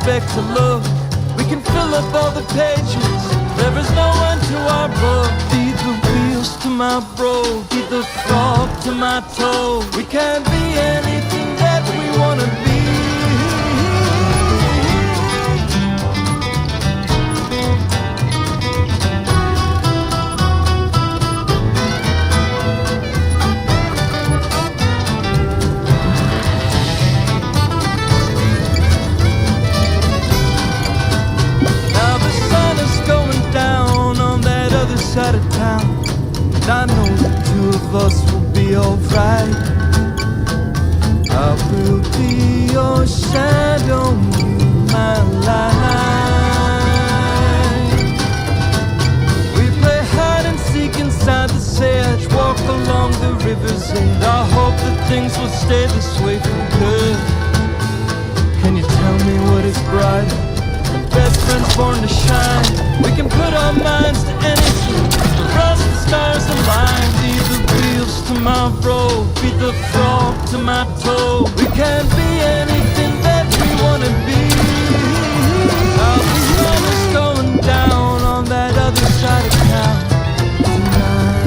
expect to look. We can fill up all the pages, there is no end to our book. Be the wheels to my road, be the frog to my toe. We can't be anything that we wanna be. Side of town, and I know the two of us will be alright. I will be your shadow, you my light. We play hide and seek inside the sedge, walk along the river's edge. I hope that things will stay this way for good. Can you tell me what is brighter? Best friends born to shine. We can put our minds to anything, cross the stars align. Be the wheels to my road, be the frog to my toe. We can't be anything that we wanna be. Now the sun is going down on that other side of town tonight.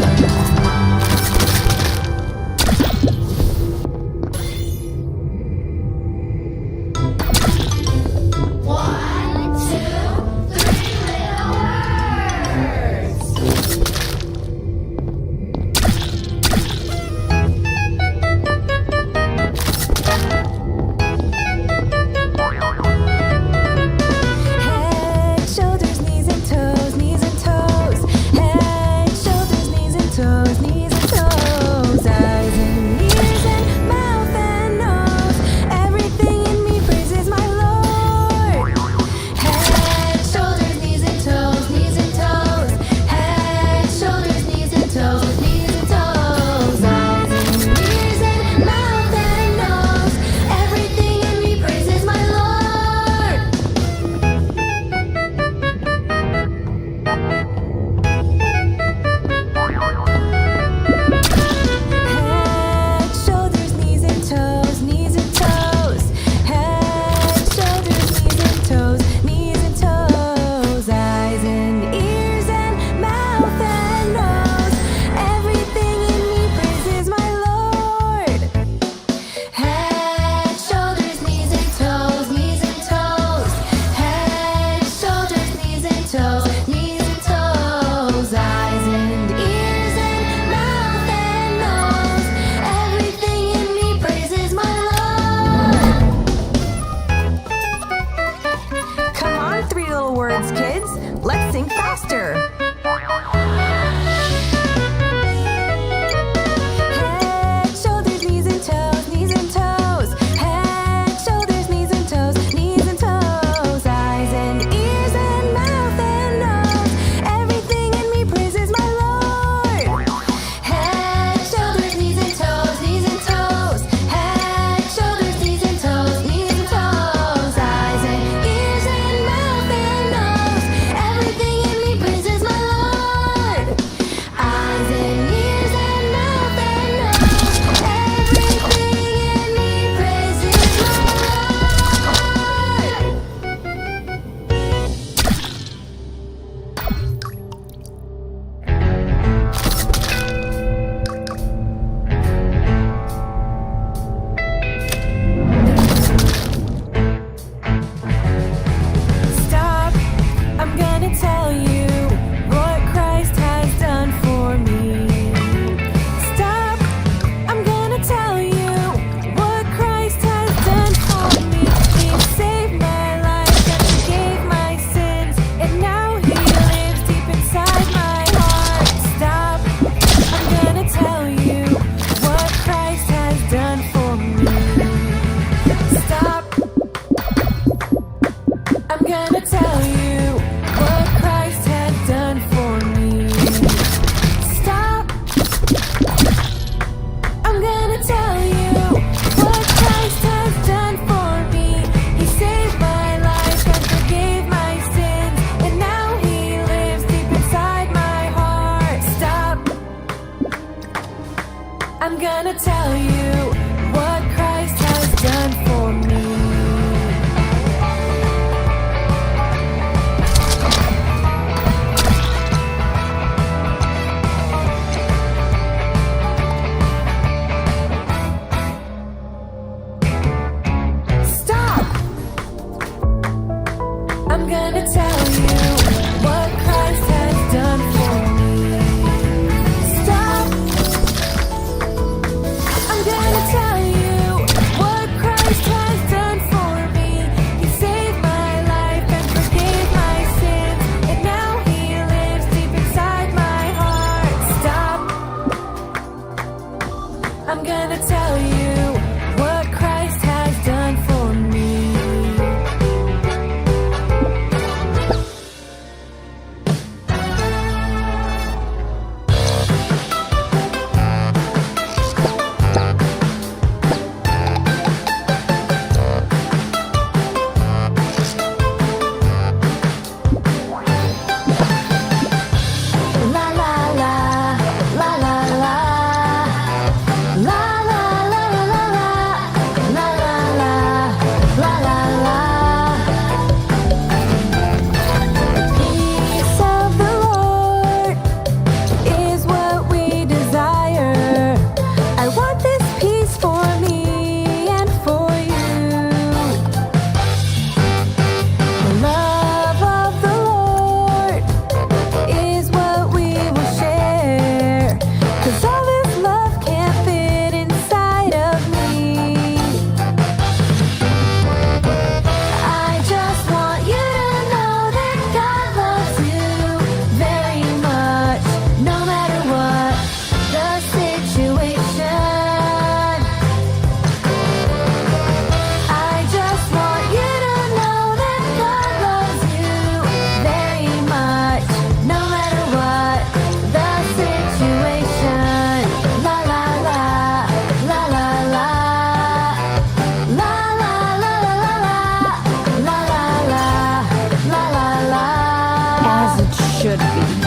good riddance.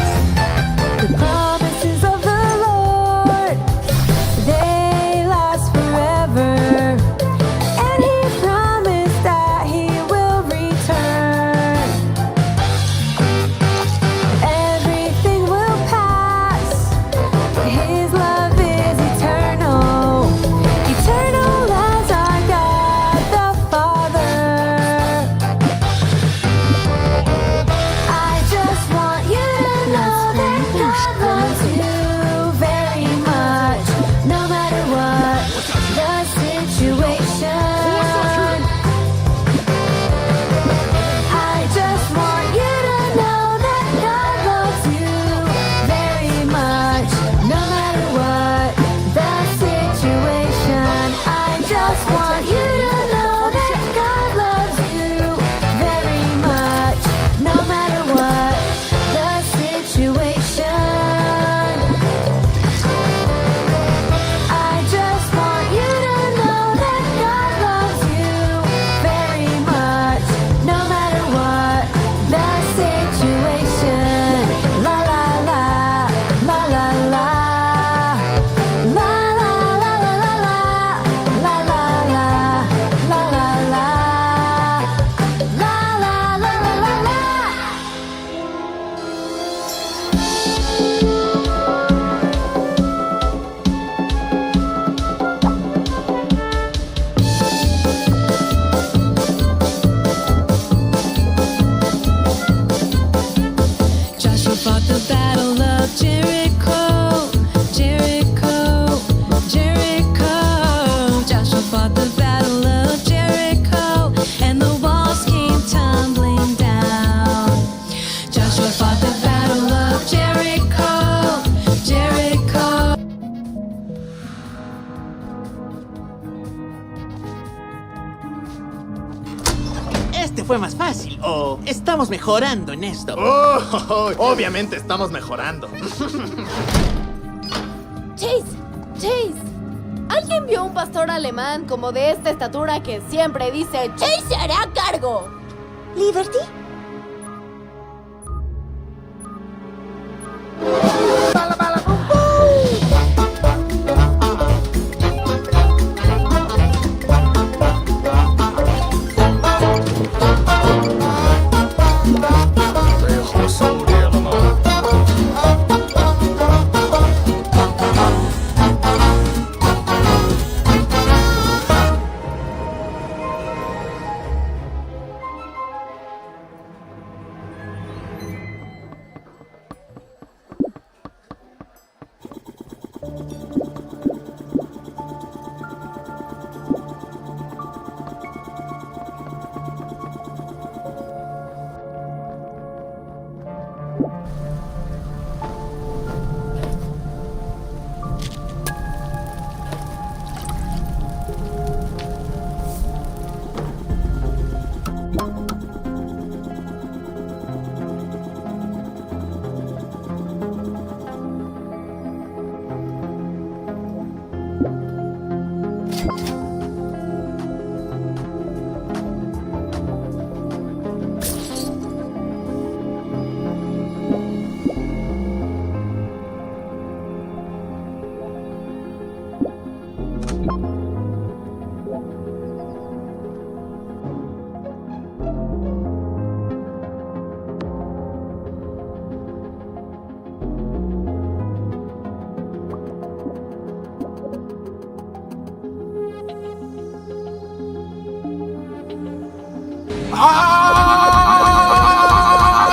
The promises of the Lord, they last forever. And He promised that He will return. Everything will pass. His love is eternal. Eternal as our God the Father. I just want you to know that God loves you very much, no matter what the situation. I just want you to know that God loves you very much, no matter what the situation. I just want you to know that God loves you very much, no matter what the situation. I just want you to know that God loves you very much, no matter what the situation. La la la, la la la, la la la la la la, la la la, la la la, la la la la la. Joshua fought the battle of Jericho, Jericho, Jericho. Joshua fought the battle of Jericho, and the walls came tumbling down. Joshua fought the battle of Jericho, Jericho. Este fue más fácil. Oh, estamos mejorando en esto. Oh, obviamente estamos mejorando. Chase, Chase. ¿Alguien vio un pastor alemán como de esta estatura que siempre dice Chase se hará cargo? ¿Liberty?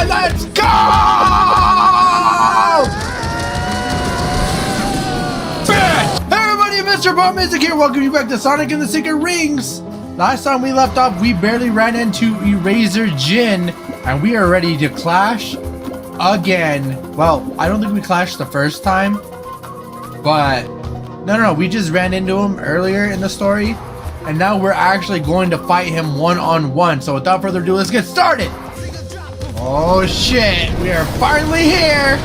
Let's go! Hey everybody, Mr. Bomb Music here. Welcome you back to Sonic and the Secret Rings. Last time we left off, we barely ran into Eraser Jin, and we are ready to clash again. Well, I don't think we clashed the first time, but no, we just ran into him earlier in the story, and now we're actually going to fight him one-on-one. So without further ado, let's get started. Oh shit, we are finally here.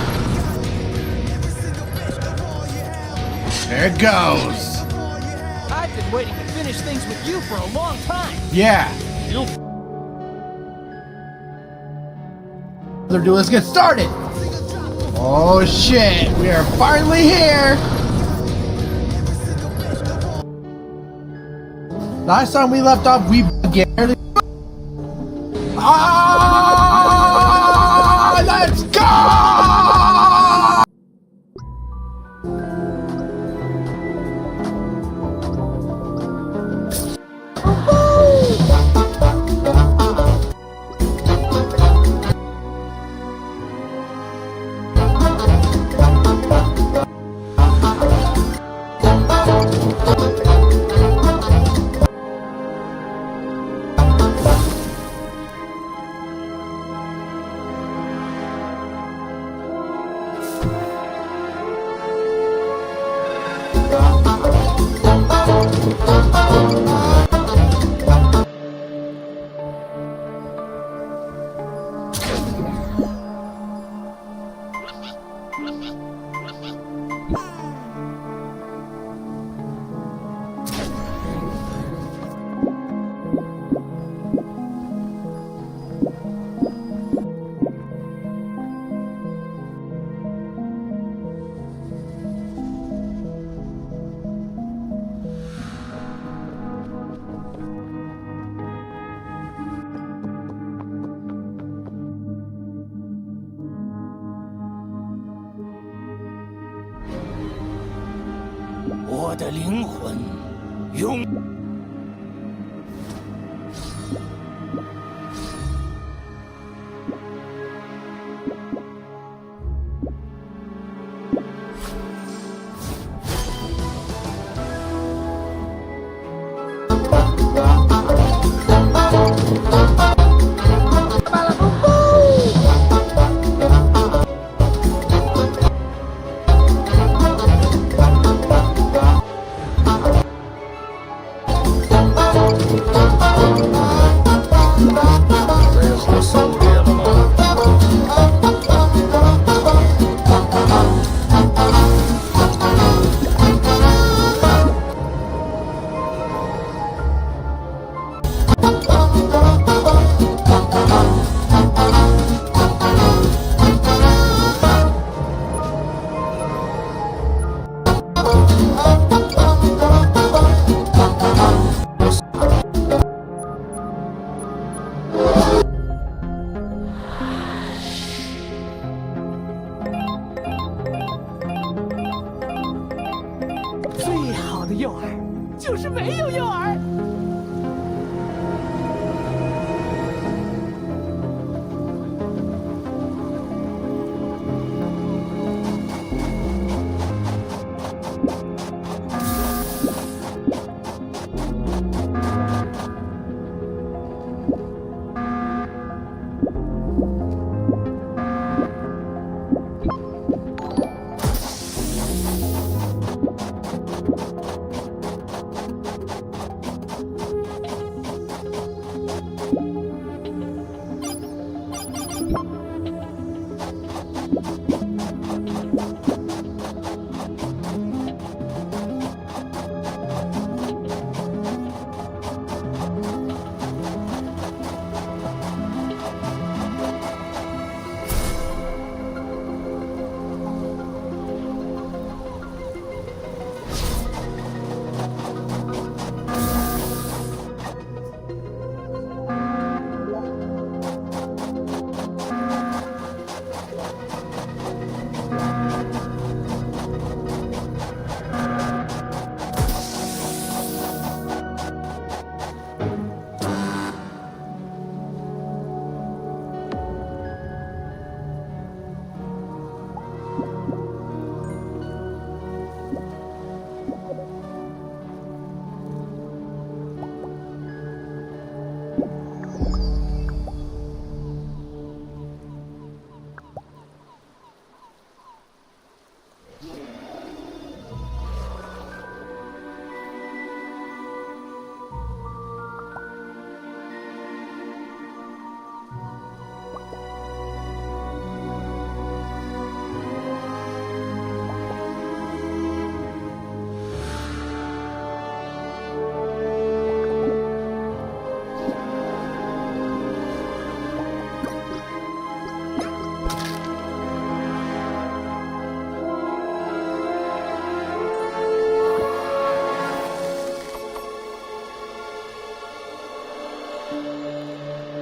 There it goes. I've been waiting to finish things with you for a long time. Yeah. Further ado, let's get started. Oh shit, we are finally here! Last time we left off, we barely... Ah! Let's go!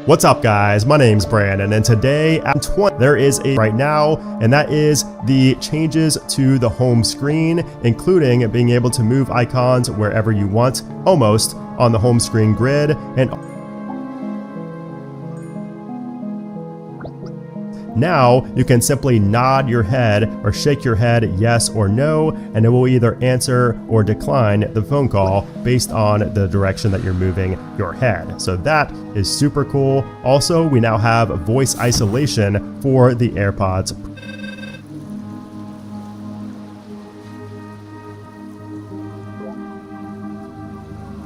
What's up, guys? My name's Brandon, and today at 20 there is a right now, and that is the changes to the home screen, including being able to move icons wherever you want, almost on the home screen grid, and now you can simply nod your head or shake your head yes or no, and it will either answer or decline the phone call based on the direction that you're moving your head. So that is super cool. Also, we now have voice isolation for the AirPods.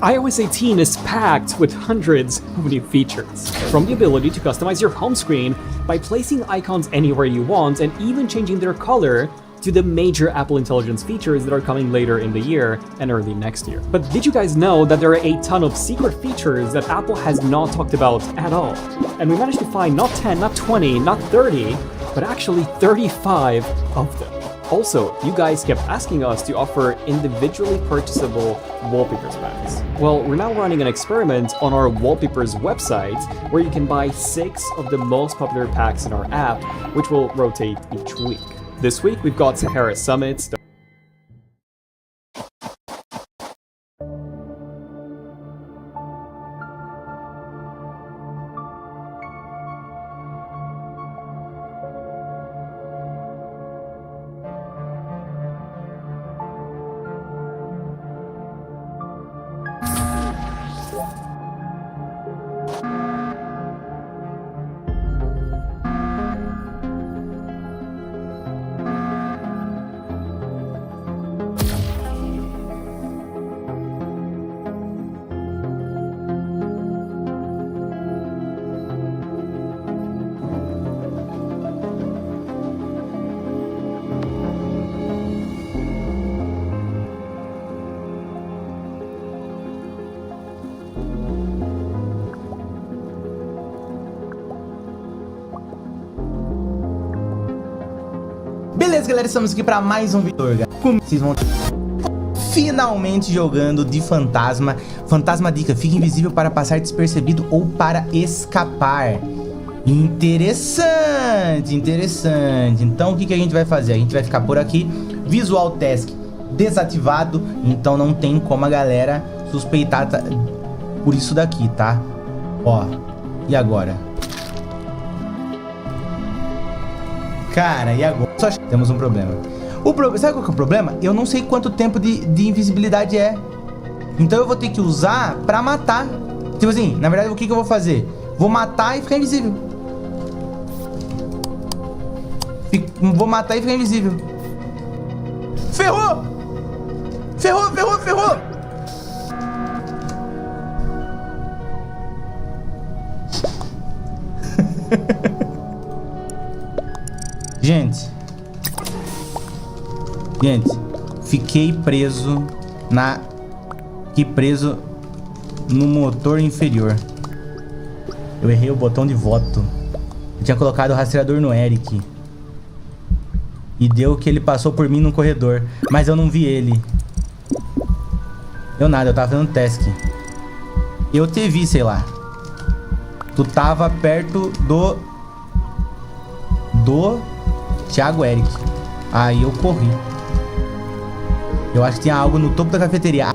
iOS 18 is packed with hundreds of new features, from the ability to customize your home screen by placing icons anywhere you want and even changing their color, to the major Apple Intelligence features that are coming later in the year and early next year. But did you guys know that there are a ton of secret features that Apple has not talked about at all? And we managed to find not 10, not 20, not 30, but actually 35 of them. Also, you guys kept asking us to offer individually purchasable wallpapers packs. Well, we're now running an experiment on our wallpapers website where you can buy 6 of the most popular packs in our app, which will rotate each week. This week, we've got Sahara Summits, Beleza, galera, estamos aqui para mais um vídeo. Como vocês vão finalmente jogando de fantasma. Fantasma dica, fica invisível para passar despercebido ou para escapar. Interessante, interessante. Então o que a gente vai fazer? A gente vai ficar por aqui, Visual Task desativado, então não tem como a galera suspeitar por isso daqui, tá? Ó, e agora? Cara, e agora? Só temos um problema. Sabe qual que é o problema? Eu não sei quanto tempo de invisibilidade é. Então eu vou ter que usar pra matar. Tipo assim, na verdade, o que eu vou fazer? Vou matar e ficar invisível. Vou matar e ficar invisível. Ferrou! Ferrou, ferrou, ferrou! Gente, fiquei preso no motor inferior. Eu errei o botão de voto. Eu tinha colocado o rastreador no Eric. E deu que ele passou por mim no corredor, mas eu não vi ele. Deu nada, eu tava fazendo task. Eu te vi, sei lá. Tu tava perto do Thiago Eric. Aí eu corri. Eu acho que tinha algo no topo da cafeteria.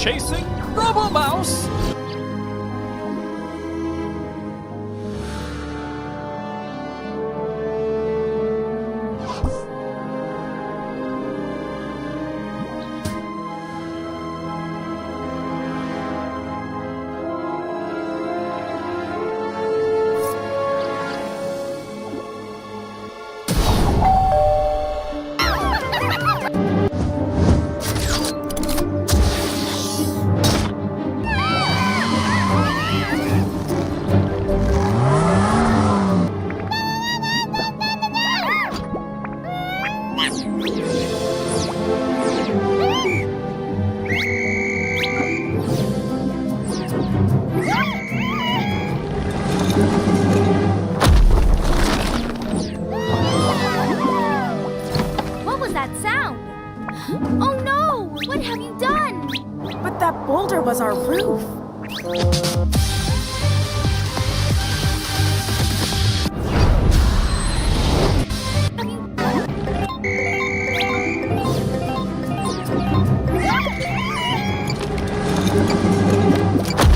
chasing Robo Mouse. What was that sound? Oh no! What have you done? But that boulder was our roof.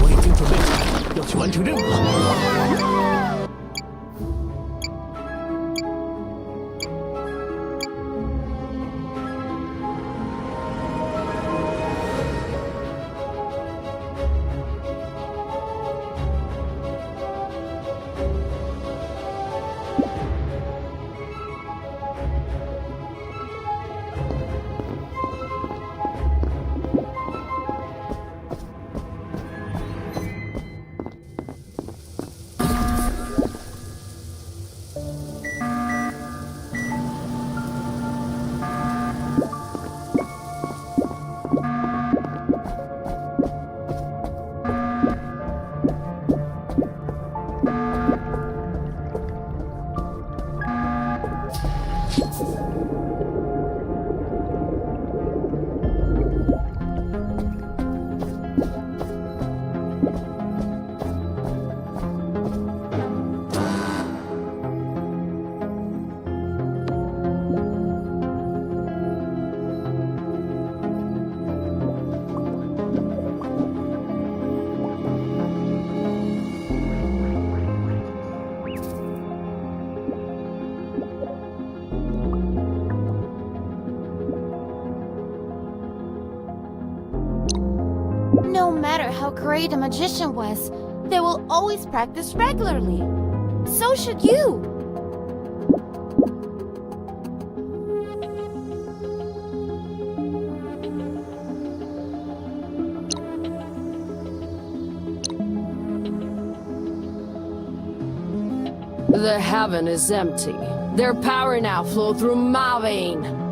Waiting for me. What you want to do? No matter how great a magician was, they will always practice regularly. So should you. The heaven is empty. Their power now flow through my vein.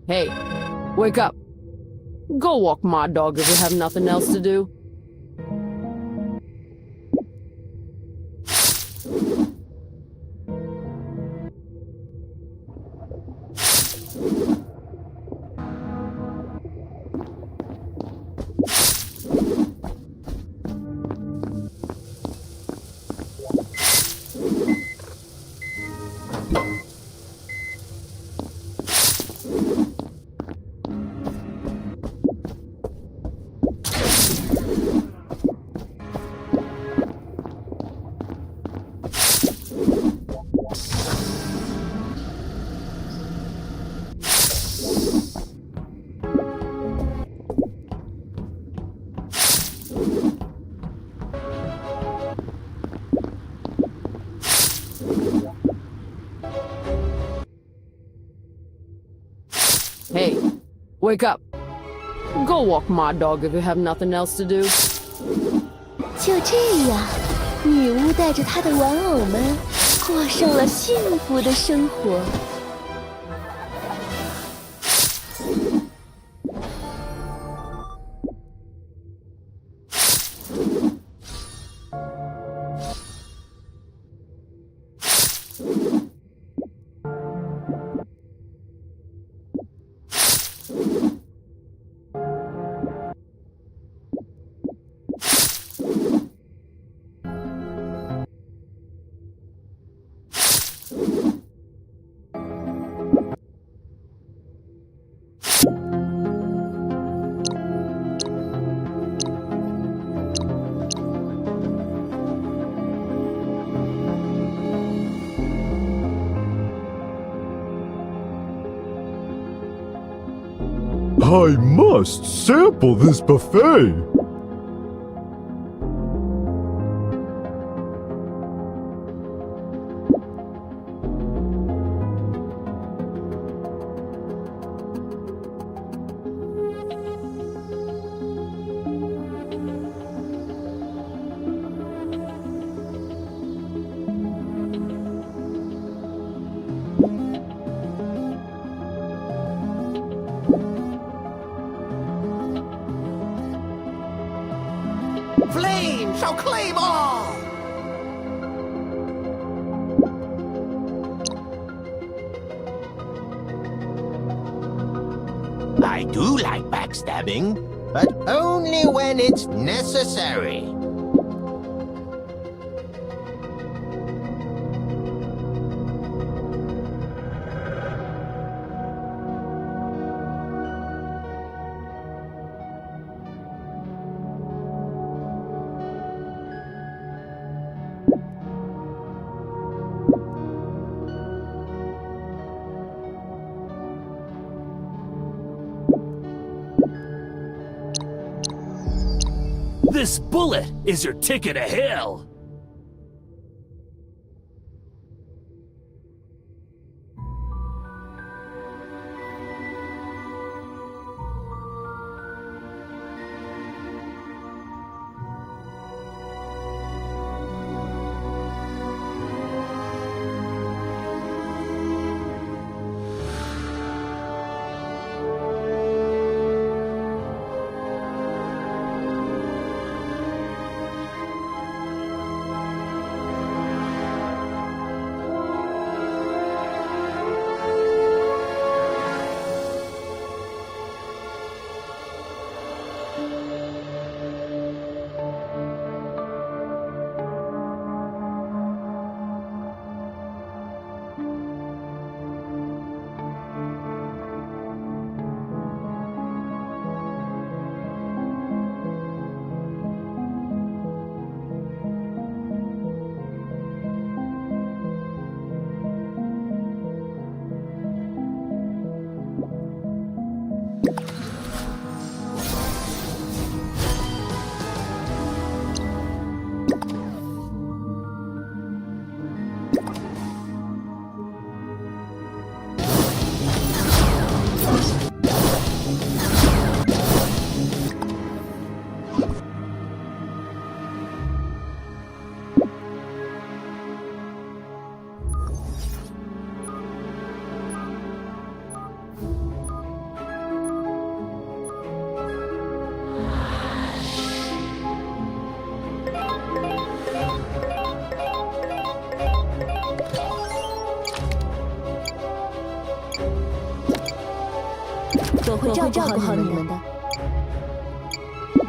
Hey, wake up. Go walk my dog if you have nothing else to do. Hey, wake up. Go walk my dog if you have nothing else to do. 就这样，女巫带着她的玩偶们过上了幸福的生活。I must sample this buffet. Flame shall claim all! I do like backstabbing, but only when it's necessary. This bullet is your ticket to hell!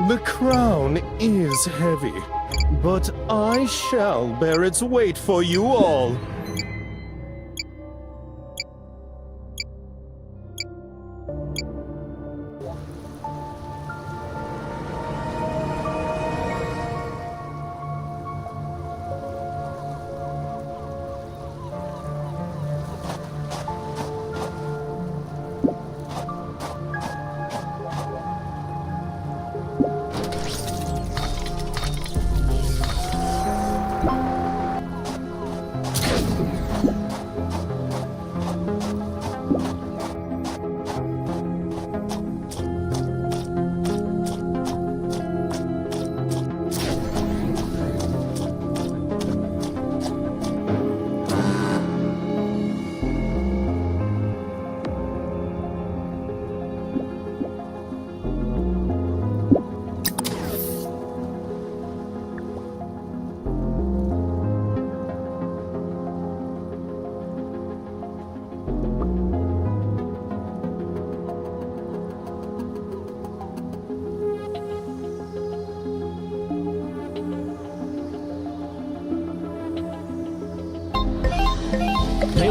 The crown is heavy, but I shall bear its weight for you all.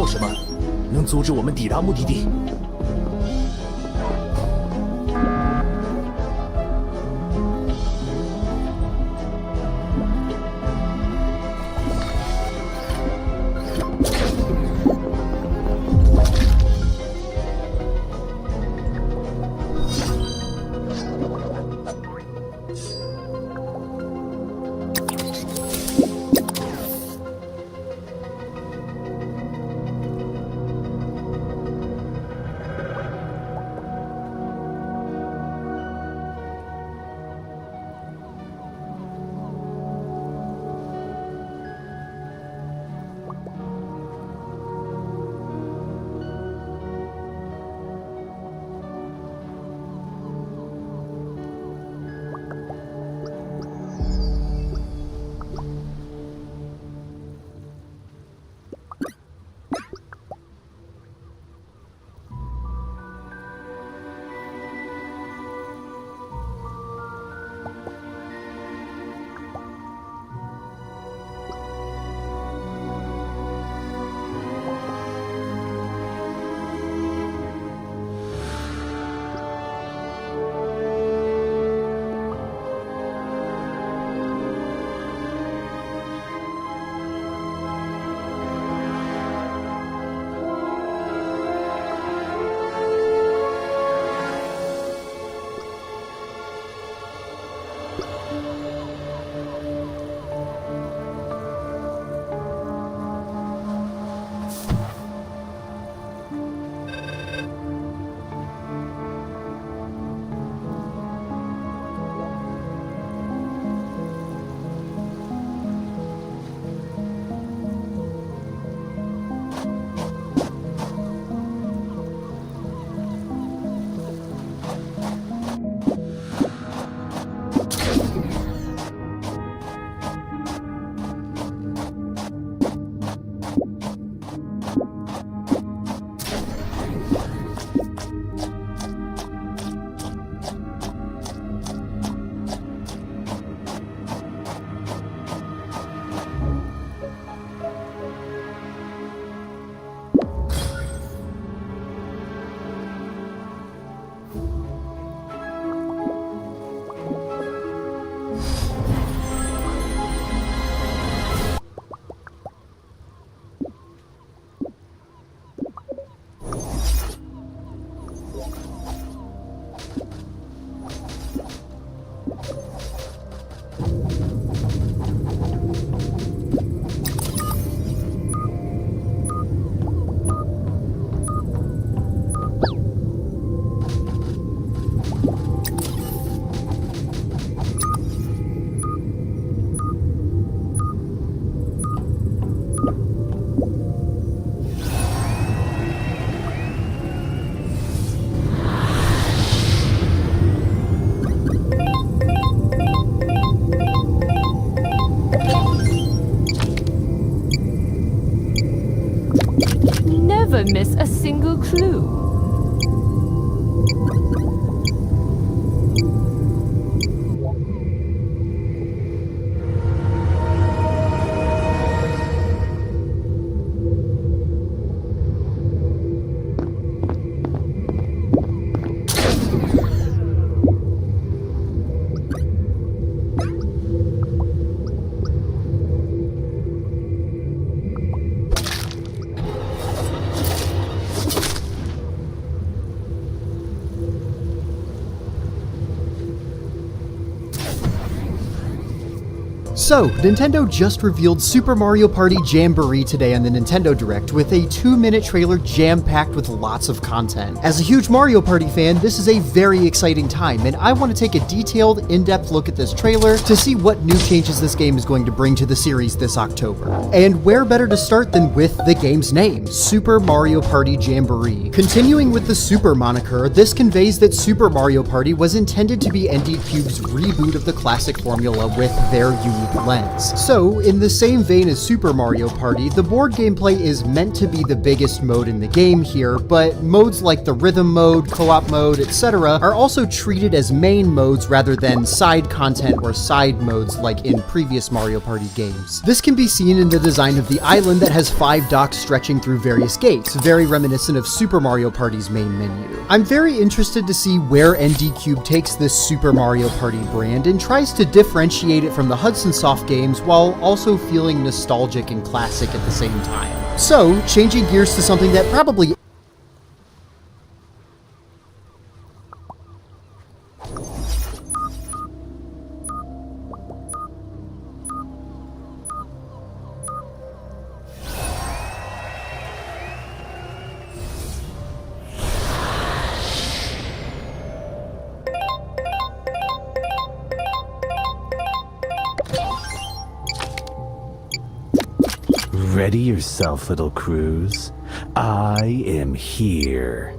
有什么能阻止我们抵达目的地。Never miss a single clue. So, Nintendo just revealed Super Mario Party Jamboree today on the Nintendo Direct with a 2-minute trailer jam-packed with lots of content. As a huge Mario Party fan, this is a very exciting time, and I want to take a detailed, in-depth look at this trailer to see what new changes this game is going to bring to the series this October. And where better to start than with the game's name, Super Mario Party Jamboree. Continuing with the Super moniker, this conveys that Super Mario Party was intended to be ND Cube's reboot of the classic formula with their unique blends. So, in the same vein as Super Mario Party, the board gameplay is meant to be the biggest mode in the game here, but modes like the rhythm mode, co-op mode, etc. are also treated as main modes rather than side content or side modes like in previous Mario Party games. This can be seen in the design of the island that has 5 docks stretching through various gates, very reminiscent of Super Mario Party's main menu. I'm very interested to see where ND Cube takes this Super Mario Party brand and tries to differentiate it from the Hudson Soft games while also feeling nostalgic and classic at the same time. So, changing gears to something that probably Ready yourself, little Cruz. I am here.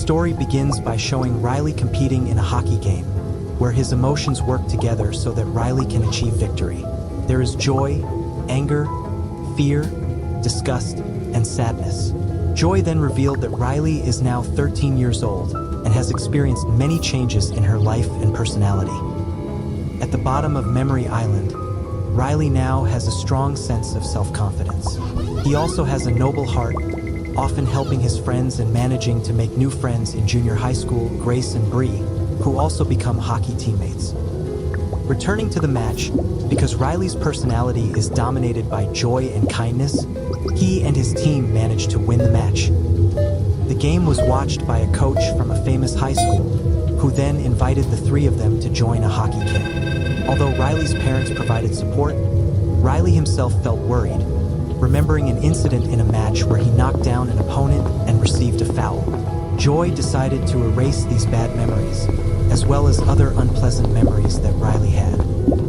story begins by showing Riley competing in a hockey game, where his emotions work together so that Riley can achieve victory. There is joy, anger, fear, disgust, and sadness. Joy then revealed that Riley is now 13 years old and has experienced many changes in her life and personality. At the bottom of Memory Island, Riley now has a strong sense of self-confidence. He also has a noble heart, often helping his friends and managing to make new friends in junior high school, Grace and Bree, who also become hockey teammates. Returning to the match, because Riley's personality is dominated by joy and kindness, he and his team managed to win the match. The game was watched by a coach from a famous high school, who then invited the three of them to join a hockey camp. Although Riley's parents provided support, Riley himself felt worried, remembering an incident in a match where he knocked down an opponent and received a foul. Joy decided to erase these bad memories, as well as other unpleasant memories that Riley had.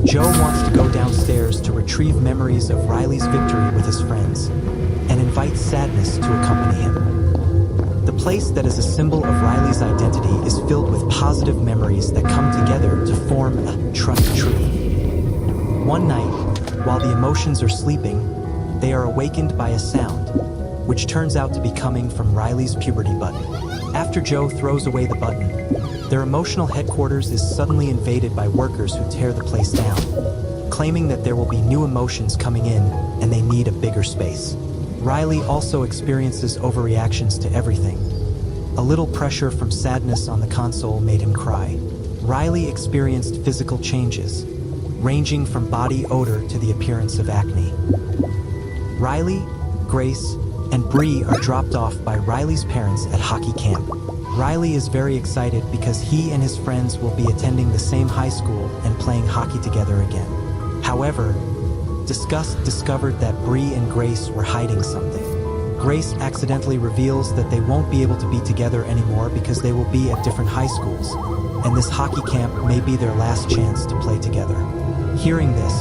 Joe wants to go downstairs to retrieve memories of Riley's victory with his friends, and invites Sadness to accompany him. The place that is a symbol of Riley's identity is filled with positive memories that come together to form a trust tree. One night, while the emotions are sleeping, they are awakened by a sound, which turns out to be coming from Riley's puberty button. After Joe throws away the button, their emotional headquarters is suddenly invaded by workers who tear the place down, claiming that there will be new emotions coming in and they need a bigger space. Riley also experiences overreactions to everything. A little pressure from Sadness on the console made him cry. Riley experienced physical changes, ranging from body odor to the appearance of acne. Riley, Grace, and Bree are dropped off by Riley's parents at hockey camp. Riley is very excited because he and his friends will be attending the same high school and playing hockey together again. However, disgust discovered that Bree and Grace were hiding something. Grace accidentally reveals that they won't be able to be together anymore because they will be at different high schools, and this hockey camp may be their last chance to play together. Hearing this,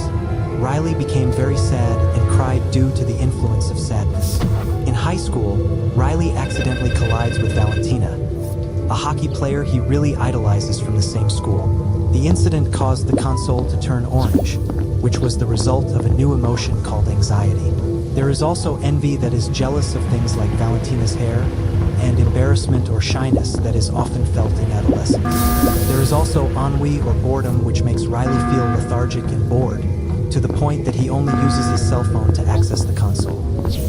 Riley became very sad and cried due to the influence of sadness. In high school, Riley accidentally collides with Valentina, a hockey player he really idolizes from the same school. The incident caused the console to turn orange, which was the result of a new emotion called anxiety. There is also envy that is jealous of things like Valentina's hair, and embarrassment or shyness that is often felt in adolescence. There is also ennui or boredom, which makes Riley feel lethargic and bored, to the point that he only uses his cell phone to access the console.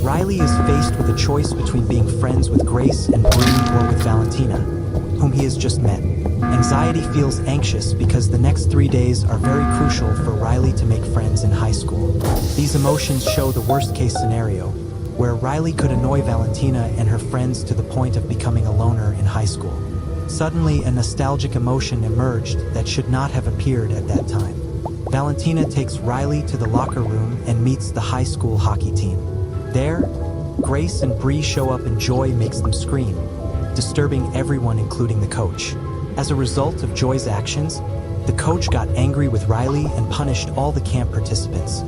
Riley is faced with a choice between being friends with Grace and Bree or with Valentina, whom he has just met. Anxiety feels anxious because the next 3 days are very crucial for Riley to make friends in high school. These emotions show the worst-case scenario, where Riley could annoy Valentina and her friends to the point of becoming a loner in high school. Suddenly, a nostalgic emotion emerged that should not have appeared at that time. Valentina takes Riley to the locker room and meets the high school hockey team. There, Grace and Bree show up and Joy makes them scream, disturbing everyone including the coach. As a result of Joy's actions, the coach got angry with Riley and punished all the camp participants,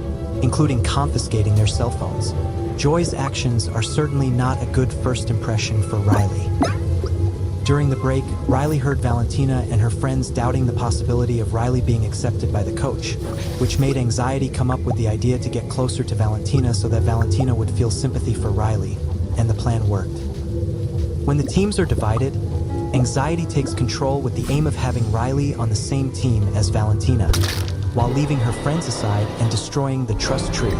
including confiscating their cell phones. Joy's actions are certainly not a good first impression for Riley. During the break, Riley heard Valentina and her friends doubting the possibility of Riley being accepted by the coach, which made anxiety come up with the idea to get closer to Valentina so that Valentina would feel sympathy for Riley, and the plan worked. When the teams are divided, anxiety takes control with the aim of having Riley on the same team as Valentina, while leaving her friends aside and destroying the trust tree,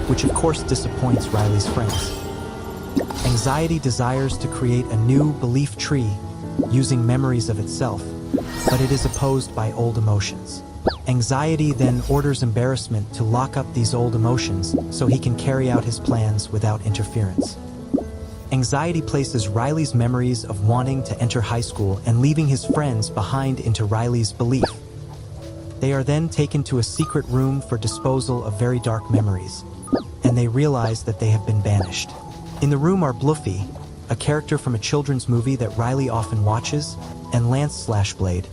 which of course disappoints Riley's friends. Anxiety desires to create a new belief tree using memories of itself, but it is opposed by old emotions. Anxiety then orders embarrassment to lock up these old emotions so he can carry out his plans without interference. Anxiety places Riley's memories of wanting to enter high school and leaving his friends behind into Riley's belief. They are then taken to a secret room for disposal of very dark memories, and they realize that they have been banished. In the room are Bluffy, a character from a children's movie that Riley often watches, and Lance/Blade,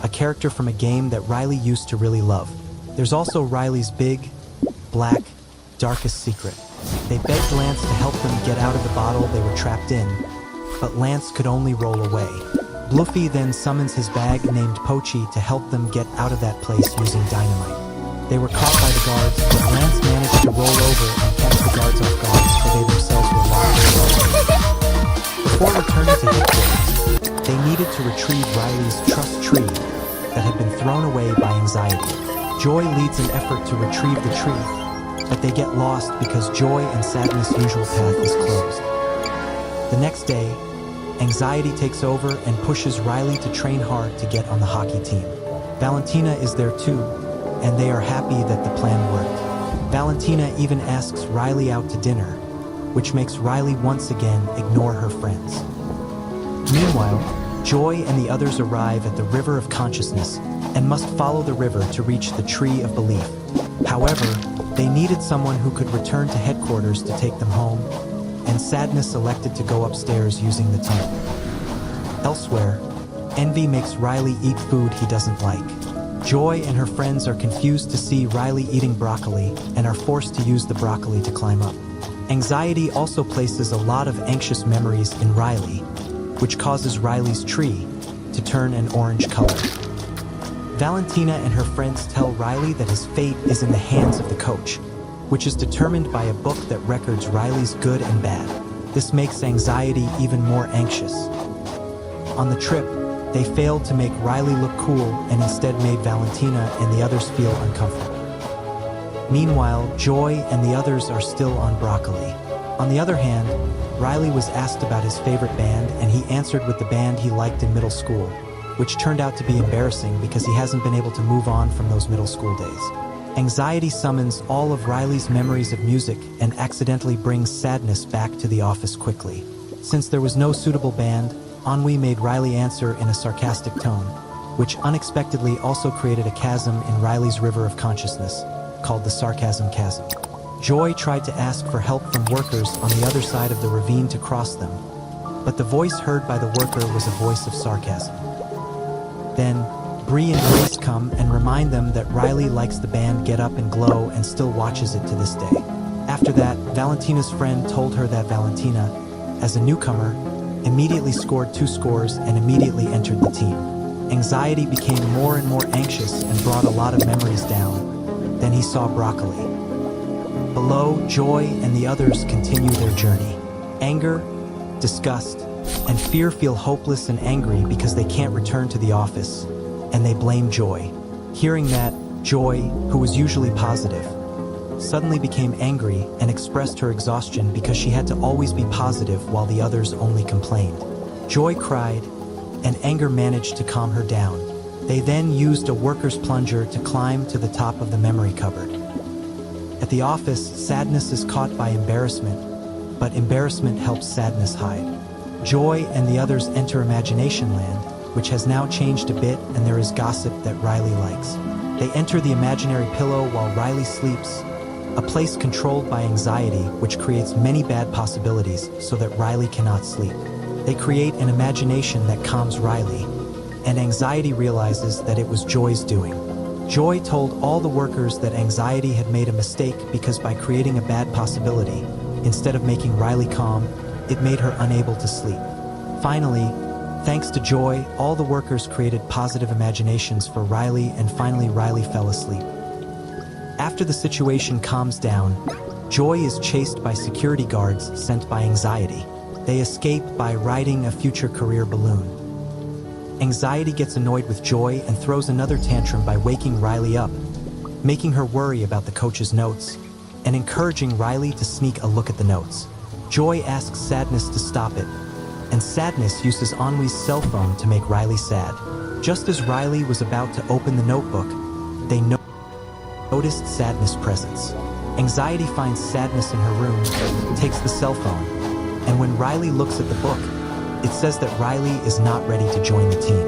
a character from a game that Riley used to really love. There's also Riley's big, black, darkest secret. They begged Lance to help them get out of the bottle they were trapped in, but Lance could only roll away. Bluffy then summons his bag named Pochi to help them get out of that place using dynamite. They were caught by the guards, but Lance managed to roll over and catch the guards off guard, so they themselves were locked. Before returning to headquarters, they needed to retrieve Riley's trust tree that had been thrown away by anxiety. Joy leads an effort to retrieve the tree, but they get lost because Joy and Sadness' usual path is closed. The next day, anxiety takes over and pushes Riley to train hard to get on the hockey team. Valentina is there too, and they are happy that the plan worked. Valentina even asks Riley out to dinner, which makes Riley once again ignore her friends. Meanwhile, Joy and the others arrive at the River of Consciousness and must follow the river to reach the Tree of Belief. However, they needed someone who could return to headquarters to take them home, and Sadness elected to go upstairs using the tunnel. Elsewhere, Envy makes Riley eat food he doesn't like. Joy and her friends are confused to see Riley eating broccoli and are forced to use the broccoli to climb up. Anxiety also places a lot of anxious memories in Riley, which causes Riley's tree to turn an orange color. Valentina and her friends tell Riley that his fate is in the hands of the coach, which is determined by a book that records Riley's good and bad. This makes Anxiety even more anxious. On the trip, they failed to make Riley look cool and instead made Valentina and the others feel uncomfortable. Meanwhile, Joy and the others are still on broccoli. On the other hand, Riley was asked about his favorite band and he answered with the band he liked in middle school, which turned out to be embarrassing because he hasn't been able to move on from those middle school days. Anxiety summons all of Riley's memories of music and accidentally brings Sadness back to the office quickly. Since there was no suitable band, Ennui made Riley answer in a sarcastic tone, which unexpectedly also created a chasm in Riley's river of consciousness, called the Sarcasm Chasm. Joy tried to ask for help from workers on the other side of the ravine to cross them, but the voice heard by the worker was a voice of sarcasm. Then, Bree and Grace come and remind them that Riley likes the band Get Up and Glow and still watches it to this day. After that, Valentina's friend told her that Valentina, as a newcomer, immediately scored 2 scores and immediately entered the team. Anxiety became more and more anxious and brought a lot of memories down. Then he saw broccoli. Below, Joy and the others continue their journey. Anger, disgust, and fear feel hopeless and angry because they can't return to the office, and they blame Joy. Hearing that, Joy, who was usually positive, suddenly became angry and expressed her exhaustion because she had to always be positive while the others only complained. Joy cried, and anger managed to calm her down. They then used a worker's plunger to climb to the top of the memory cupboard. At the office, Sadness is caught by embarrassment, but embarrassment helps Sadness hide. Joy and the others enter Imagination Land, which has now changed a bit, and there is gossip that Riley likes. They enter the imaginary pillow while Riley sleeps, a place controlled by anxiety, which creates many bad possibilities so that Riley cannot sleep. They create an imagination that calms Riley, and Anxiety realizes that it was Joy's doing. Joy told all the workers that Anxiety had made a mistake because by creating a bad possibility, instead of making Riley calm, it made her unable to sleep. Finally, thanks to Joy, all the workers created positive imaginations for Riley, and finally Riley fell asleep. After the situation calms down, Joy is chased by security guards sent by Anxiety. They escape by riding a future career balloon. Anxiety gets annoyed with Joy and throws another tantrum by waking Riley up, making her worry about the coach's notes, and encouraging Riley to sneak a look at the notes. Joy asks Sadness to stop it, and Sadness uses Ennui's cell phone to make Riley sad. Just as Riley was about to open the notebook, they noticed Sadness' presence. Anxiety finds Sadness in her room, takes the cell phone, and when Riley looks at the book, it says that Riley is not ready to join the team.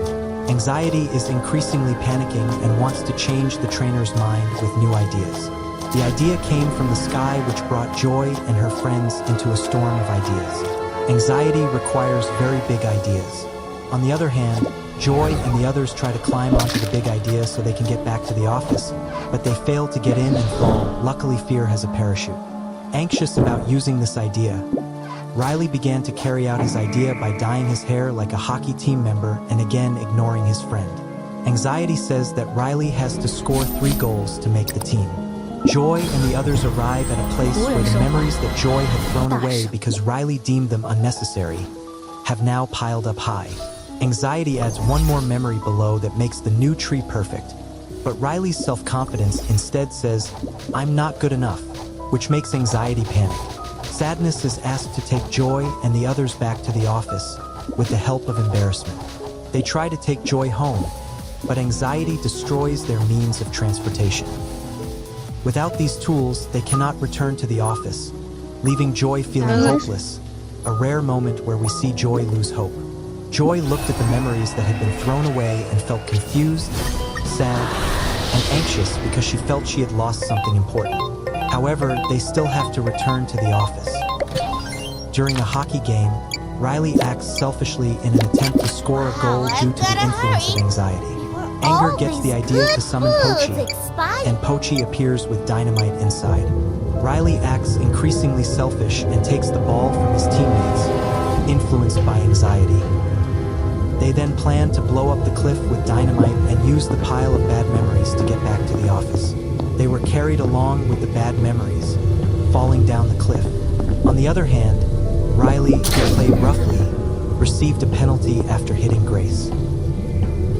Anxiety is increasingly panicking and wants to change the trainer's mind with new ideas. The idea came from the sky, which brought Joy and her friends into a storm of ideas. Anxiety requires very big ideas. On the other hand, Joy and the others try to climb onto the big idea so they can get back to the office, but they fail to get in and fall. Luckily, Fear has a parachute. Anxious about using this idea, Riley began to carry out his idea by dyeing his hair like a hockey team member and again ignoring his friend. Anxiety says that Riley has to score 3 goals to make the team. Joy and the others arrive at a place where the memories that Joy had thrown away because Riley deemed them unnecessary have now piled up high. Anxiety adds one more memory below that makes the new tree perfect. But Riley's self-confidence instead says, "I'm not good enough," which makes Anxiety panic. Sadness is asked to take Joy and the others back to the office with the help of Embarrassment. They try to take Joy home, but Anxiety destroys their means of transportation. Without these tools, they cannot return to the office, leaving Joy feeling hopeless, a rare moment where we see Joy lose hope. Joy looked at the memories that had been thrown away and felt confused, sad, and anxious because she felt she had lost something important. However, they still have to return to the office. During a hockey game, Riley acts selfishly in an attempt to score a goal due to the influence of anxiety. Anger gets the idea to summon Pochi, and Pochi appears with dynamite inside. Riley acts increasingly selfish and takes the ball from his teammates, influenced by anxiety. They then plan to blow up the cliff with dynamite and use the pile of bad memories to get back to the office. They were carried along with the bad memories, falling down the cliff. On the other hand, Riley, who played roughly, received a penalty after hitting Grace.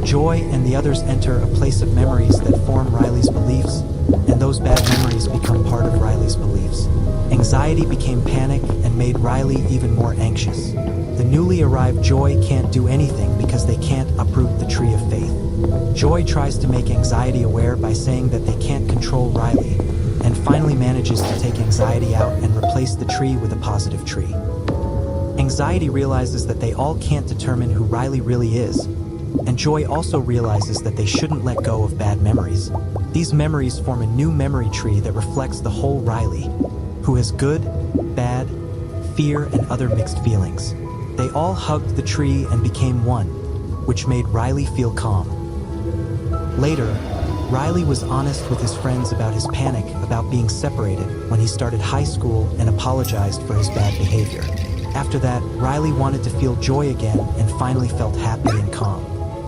Joy and the others enter a place of memories that form Riley's beliefs, and those bad memories become part of Riley's beliefs. Anxiety became panic and made Riley even more anxious. The newly arrived Joy can't do anything because they can't uproot the Tree of Faith. Joy tries to make Anxiety aware by saying that they can't control Riley, and finally manages to take Anxiety out and replace the tree with a positive tree. Anxiety realizes that they all can't determine who Riley really is, and Joy also realizes that they shouldn't let go of bad memories. These memories form a new memory tree that reflects the whole Riley, who has good, bad, fear, and other mixed feelings. They all hugged the tree and became one, which made Riley feel calm. Later, Riley was honest with his friends about his panic about being separated when he started high school and apologized for his bad behavior. After that, Riley wanted to feel joy again and finally felt happy and calm.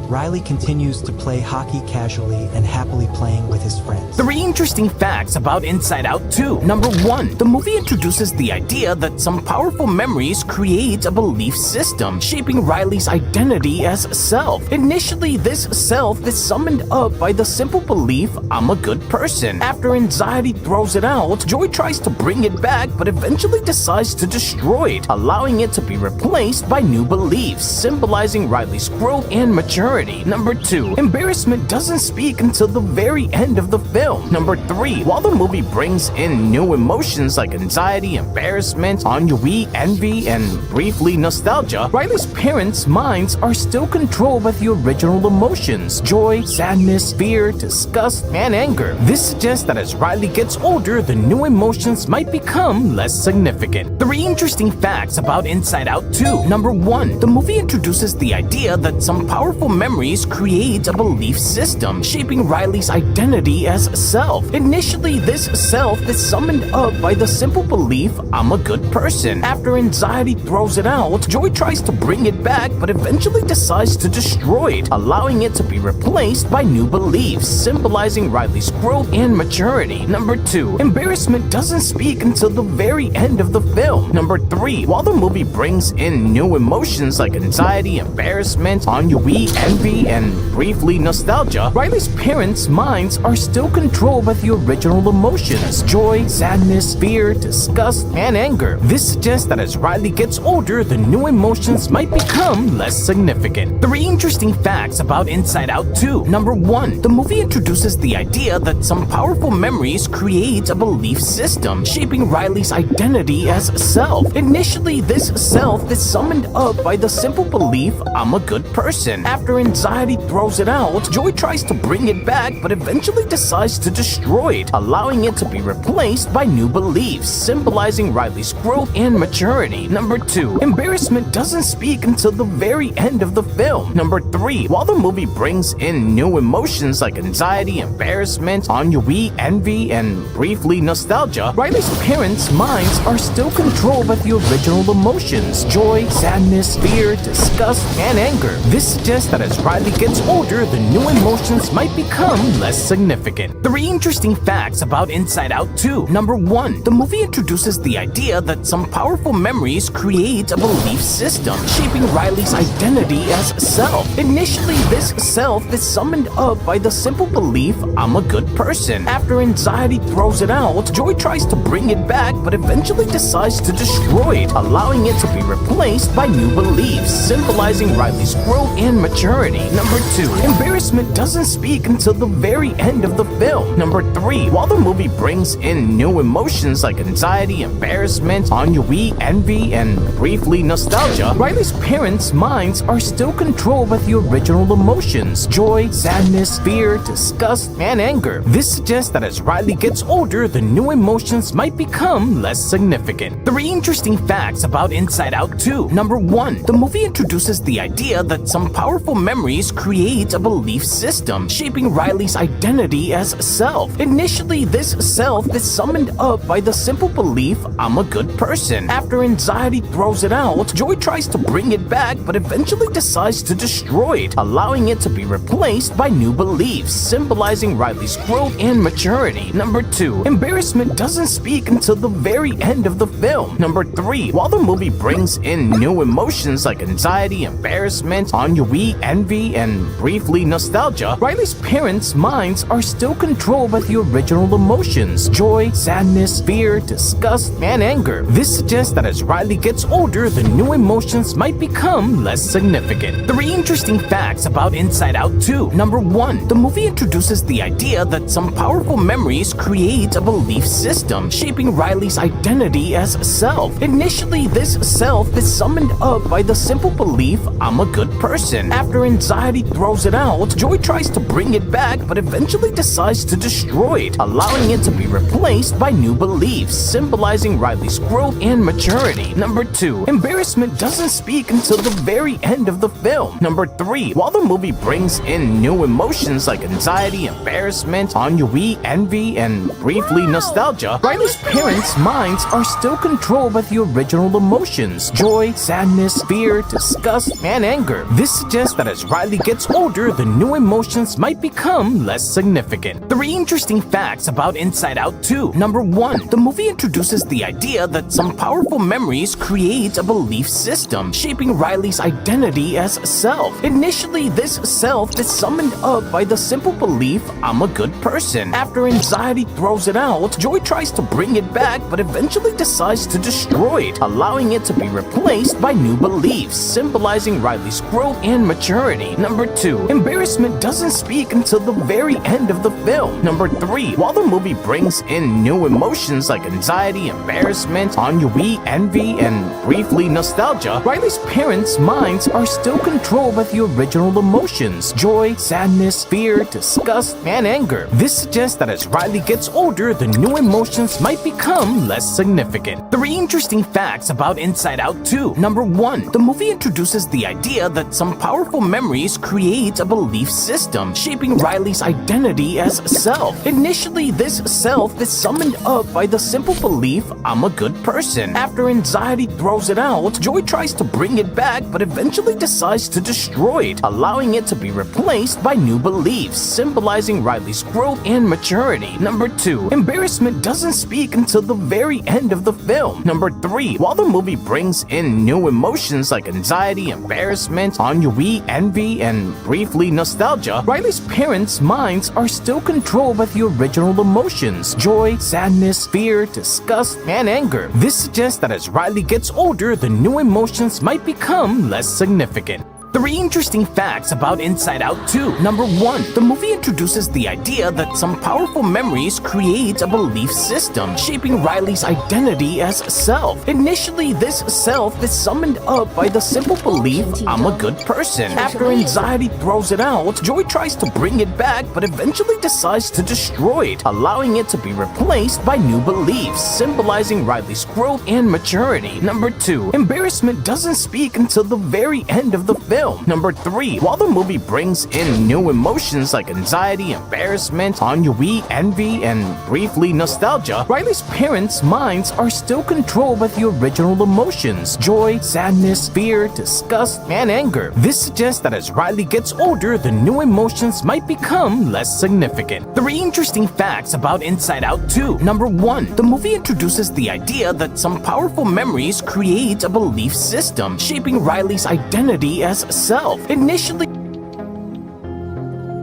Riley continues to play hockey casually and happily playing with his friends. 3 interesting facts about Inside Out 2. Number 1, the movie introduces the idea that some powerful memories create a belief system, shaping Riley's identity as self. Initially, this self is summoned up by the simple belief, "I'm a good person." After anxiety throws it out, Joy tries to bring it back but eventually decides to destroy it, allowing it to be replaced by new beliefs, symbolizing Riley's growth and maturity. Number 2, embarrassment doesn't speak until the very end of the film. Number 3, while the movie brings in new emotions like anxiety, embarrassment, ennui, envy, and briefly nostalgia, Riley's parents' minds are still controlled by the original emotions: joy, sadness, fear, disgust, and anger. This suggests that as Riley gets older, the new emotions might become less significant. 3 interesting facts about Inside Out 2. Number 1, the movie introduces the idea that some powerful memories create a belief system, shaping Riley's identity as self. Initially, this self is summoned up by the simple belief, "I'm a good person." After anxiety throws it out, Joy tries to bring it back but eventually decides to destroy it, allowing it to be replaced by new beliefs, symbolizing Riley's growth and maturity. Number 2, embarrassment doesn't speak until the very end of the film. Number 3, while the movie brings in new emotions like anxiety, embarrassment, ennui, envy, and briefly nostalgia, Riley's parents' minds are still controlled by the original emotions: joy, sadness, fear, disgust, and anger. This suggests that as Riley gets older, the new emotions might become less significant. 3 interesting facts about Inside Out 2. Number 1, the movie introduces the idea that some powerful memories create a belief system, shaping Riley's identity as self. Initially, this self is summoned up by the simple belief, "I'm a good person." After anxiety throws it out, Joy tries to bring it back but eventually decides to destroy it, allowing it to be replaced by new beliefs, symbolizing Riley's growth and maturity. Number 2. Embarrassment doesn't speak until the very end of the film. Number 3. While the movie brings in new emotions like anxiety, embarrassment, ennui, envy, and briefly nostalgia, Riley's parents' minds are still controlled by the original emotions: joy, sadness, fear, disgust, and anger. This suggests that as Riley gets older, the new emotions might become less significant. 3 interesting facts about Inside Out 2. Number 1. The movie introduces the idea that some powerful memories create a belief system, shaping Riley's identity as self. Initially, this self is summoned up by the simple belief, "I'm a good person." After anxiety throws it out, Joy tries to bring it back but eventually decides to destroy it, allowing it to be replaced by new beliefs, symbolizing Riley's growth and maturity. Number 2. Embarrassment doesn't speak until the very end of the film. Number 3. While the movie brings in new emotions like anxiety, embarrassment, ennui, envy, and briefly nostalgia, Riley's parents' minds are still controlled by the original emotions: joy, sadness, fear, disgust, and anger. This suggests that as Riley gets older, the new emotions might become less significant. 3 interesting facts about Inside Out 2. Number 1. The movie introduces the idea that some powerful memories create a belief system, shaping Riley's identity as self. Initially, this self is summoned up by the simple belief, "I'm a good person." After anxiety throws it out, Joy tries to bring it back but eventually decides to destroy it, allowing it to be replaced by new beliefs, symbolizing Riley's growth and maturity. Number 2. Embarrassment doesn't speak until the very end of the film. Number 3. While the movie brings in new emotions like anxiety, embarrassment, ennui, envy, and briefly nostalgia, Riley's parents' minds are still controlled by the original emotions: joy, sadness, fear, disgust, and anger. This suggests that as Riley gets older, the new emotions might become less significant. 3 interesting facts about Inside Out 2. Number 1. The movie introduces the idea that some powerful memories create a belief system, shaping Riley's identity as self. Initially, this self is summoned up by the simple belief, "I'm a good person." After anxiety throws it out, Joy tries to bring it back but eventually decides to destroy it, allowing it to be replaced by new beliefs, symbolizing Riley's growth and maturity. Number 2. Embarrassment doesn't speak until the very end of the film. Number 3. While the movie brings in new emotions like anxiety, embarrassment, ennui, envy, and briefly nostalgia, Riley's parents' minds are still controlled by the original emotions: joy, sadness, fear, disgust, and anger. This suggests that as Riley gets older, the new emotions might become less significant. 3 interesting facts about Inside Out 2. Number 1. The movie introduces the idea that some powerful memories create a belief system, shaping Riley's identity as self. Initially, this self is summoned up by the simple belief, "I'm a good person." After anxiety throws it out, Joy tries to bring it back but eventually decides to destroy it, allowing it to be replaced by new beliefs, symbolizing Riley's growth and maturity. Number 2. Embarrassment doesn't speak until the very end of the film. Number 3. While the movie brings in new emotions like anxiety, embarrassment, ennui, envy, and briefly nostalgia, Riley's parents' minds are still controlled by the original emotions: joy, sadness, fear, disgust, and anger. This suggests that as Riley gets older, the new emotions might become less significant. 3 interesting facts about Inside Out 2. Number 1. The movie introduces the idea that some powerful memories create a belief system, shaping Riley's identity as self. Initially, this self is summoned up by the simple belief, "I'm a good person." After anxiety throws it out, Joy tries to bring it back but eventually decides to destroy it, allowing it to be replaced by new beliefs, symbolizing Riley's growth and maturity. Number 2. Embarrassment doesn't speak until the very end of the film. Number 3. While the movie brings in new emotions like anxiety, embarrassment, ennui, envy, and briefly nostalgia, Riley's parents' minds are still controlled by the original emotions: joy, sadness, fear, disgust, and anger. This suggests that as Riley gets older, the new emotions might become less significant. 3 interesting facts about Inside Out 2. Number 1. The movie introduces the idea that some powerful memories create a belief system, shaping Riley's identity as self. Initially, this self is summoned up by the simple belief, I'm a good person. After anxiety throws it out, Joy tries to bring it back, but eventually decides to destroy it, allowing it to be replaced by new beliefs, symbolizing Riley's growth and maturity. Number 2. Embarrassment doesn't speak until the very end of the film. Number 3. While the movie brings in new emotions like anxiety, embarrassment, ennui, envy, and briefly nostalgia, Riley's parents' minds are still controlled by the original emotions: joy, sadness, fear, disgust, and anger. This suggests that as Riley gets older, the new emotions might become less significant. 3 interesting facts about Inside Out 2. Number 1. The movie introduces the idea that some powerful memories create a belief system, shaping Riley's identity as self. Initially,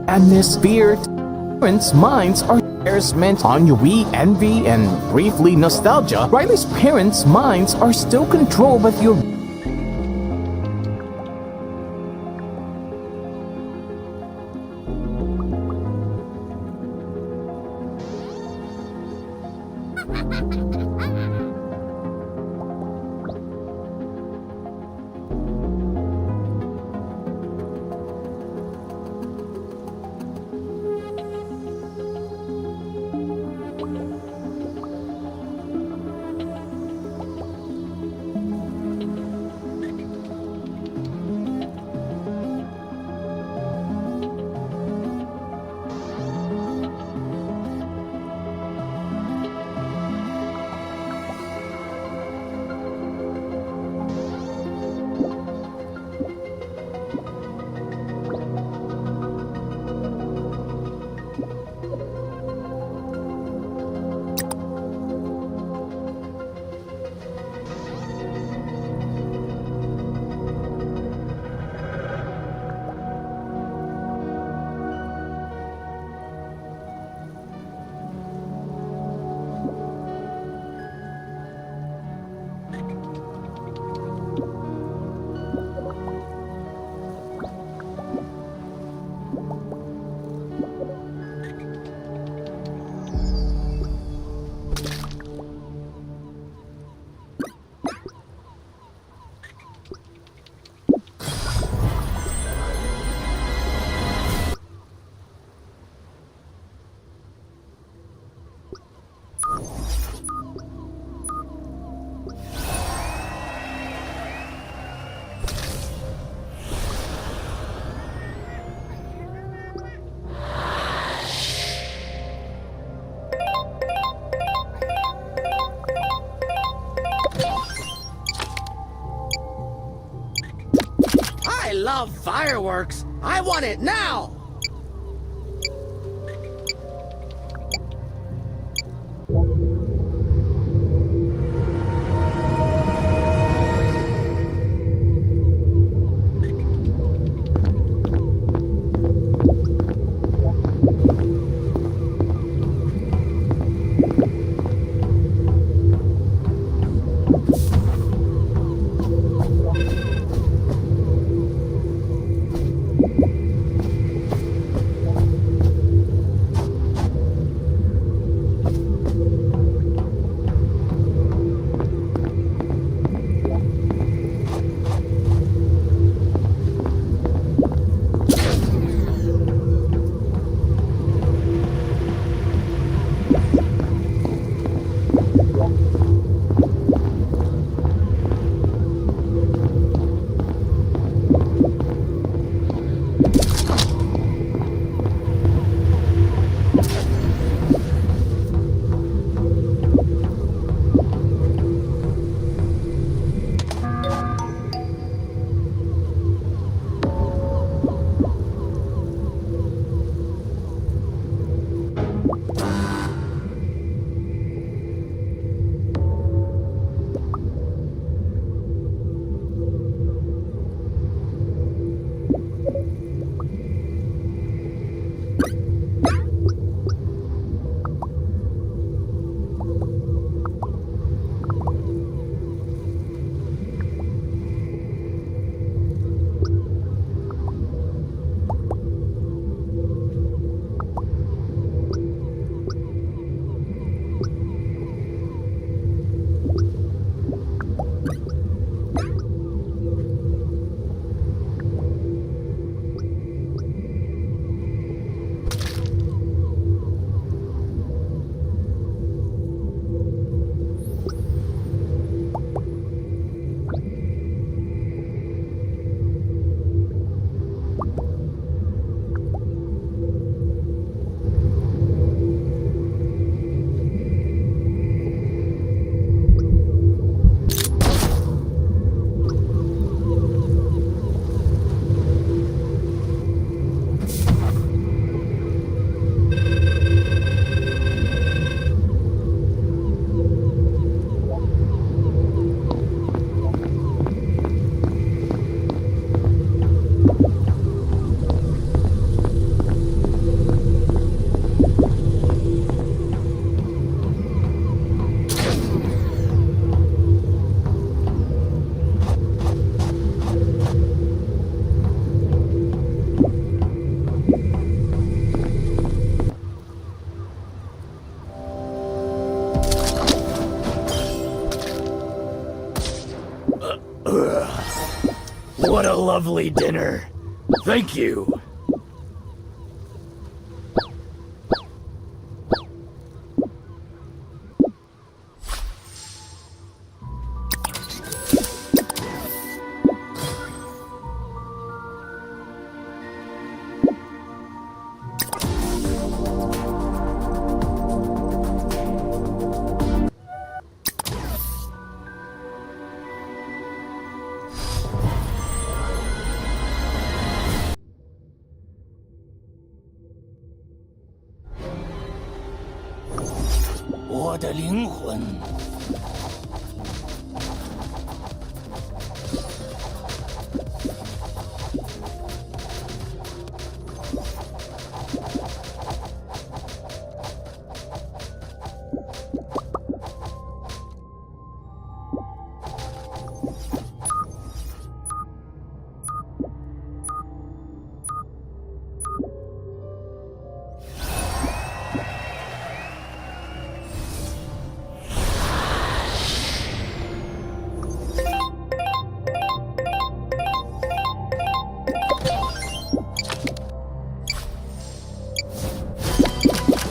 sadness, fear, parents' minds are embarrassment, ennui, envy, and briefly nostalgia. Riley's parents' minds are still controlled by the I love fireworks. I want it now. What a lovely dinner. Thank you.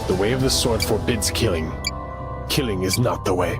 The way of the sword forbids killing. Killing is not the way.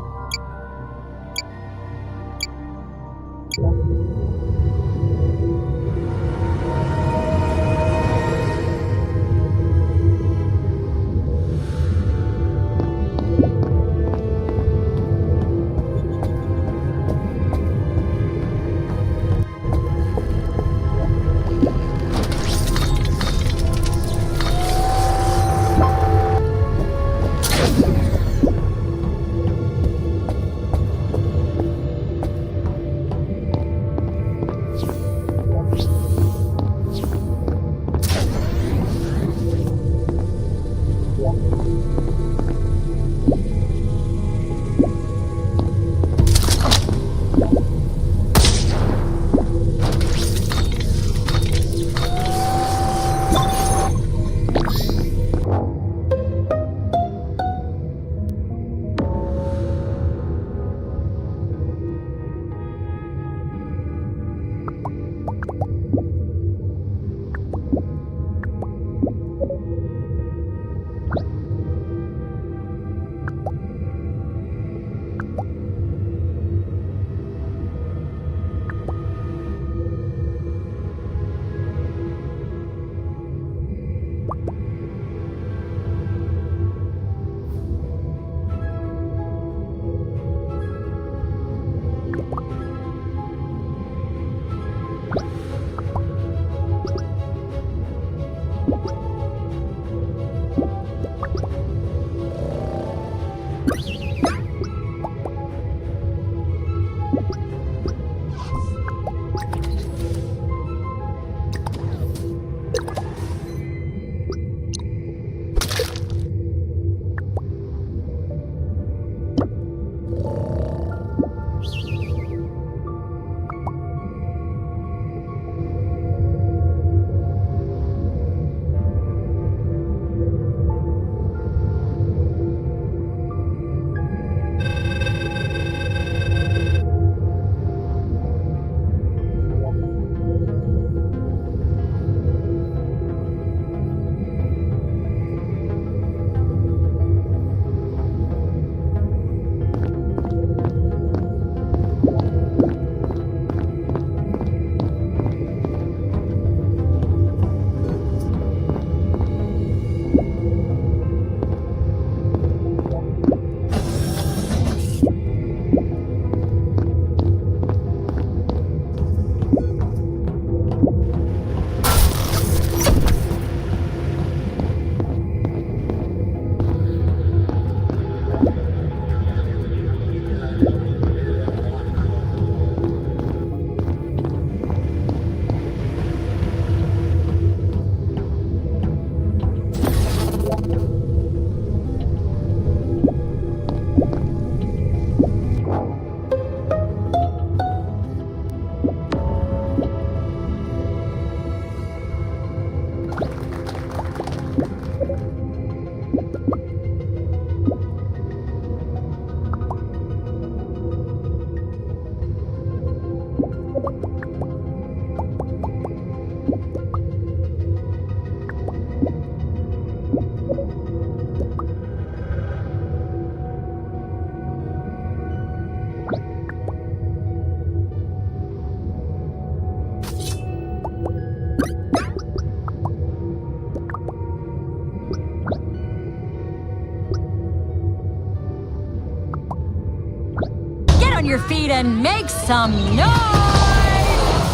your feet and make some noise!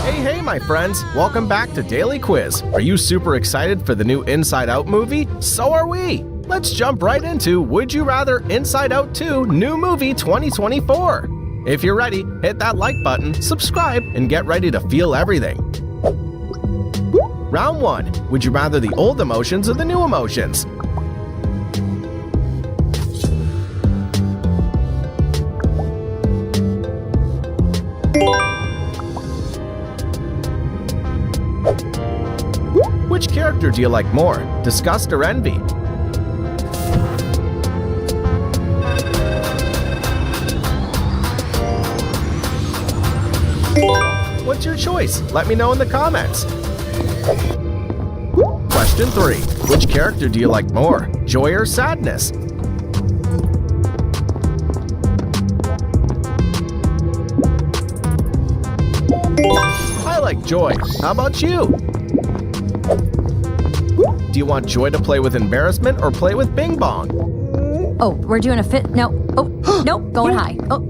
Hey, my friends. Welcome back to Daily Quiz. Are you super excited for the new Inside Out movie? So are we. Let's jump right into Would You Rather Inside Out 2 New Movie 2024. If you're ready, hit that like button, subscribe, and get ready to feel everything. Round 1. Would you rather the old emotions or the new emotions? Which character do you like more, disgust or envy? What's your choice? Let me know in the comments. Question 3. Which character do you like more, joy or sadness? I like joy. How about you? Do you want Joy to play with embarrassment or play with Bing Bong? Oh, we're doing a fit. No. Oh, nope. Going high. Oh.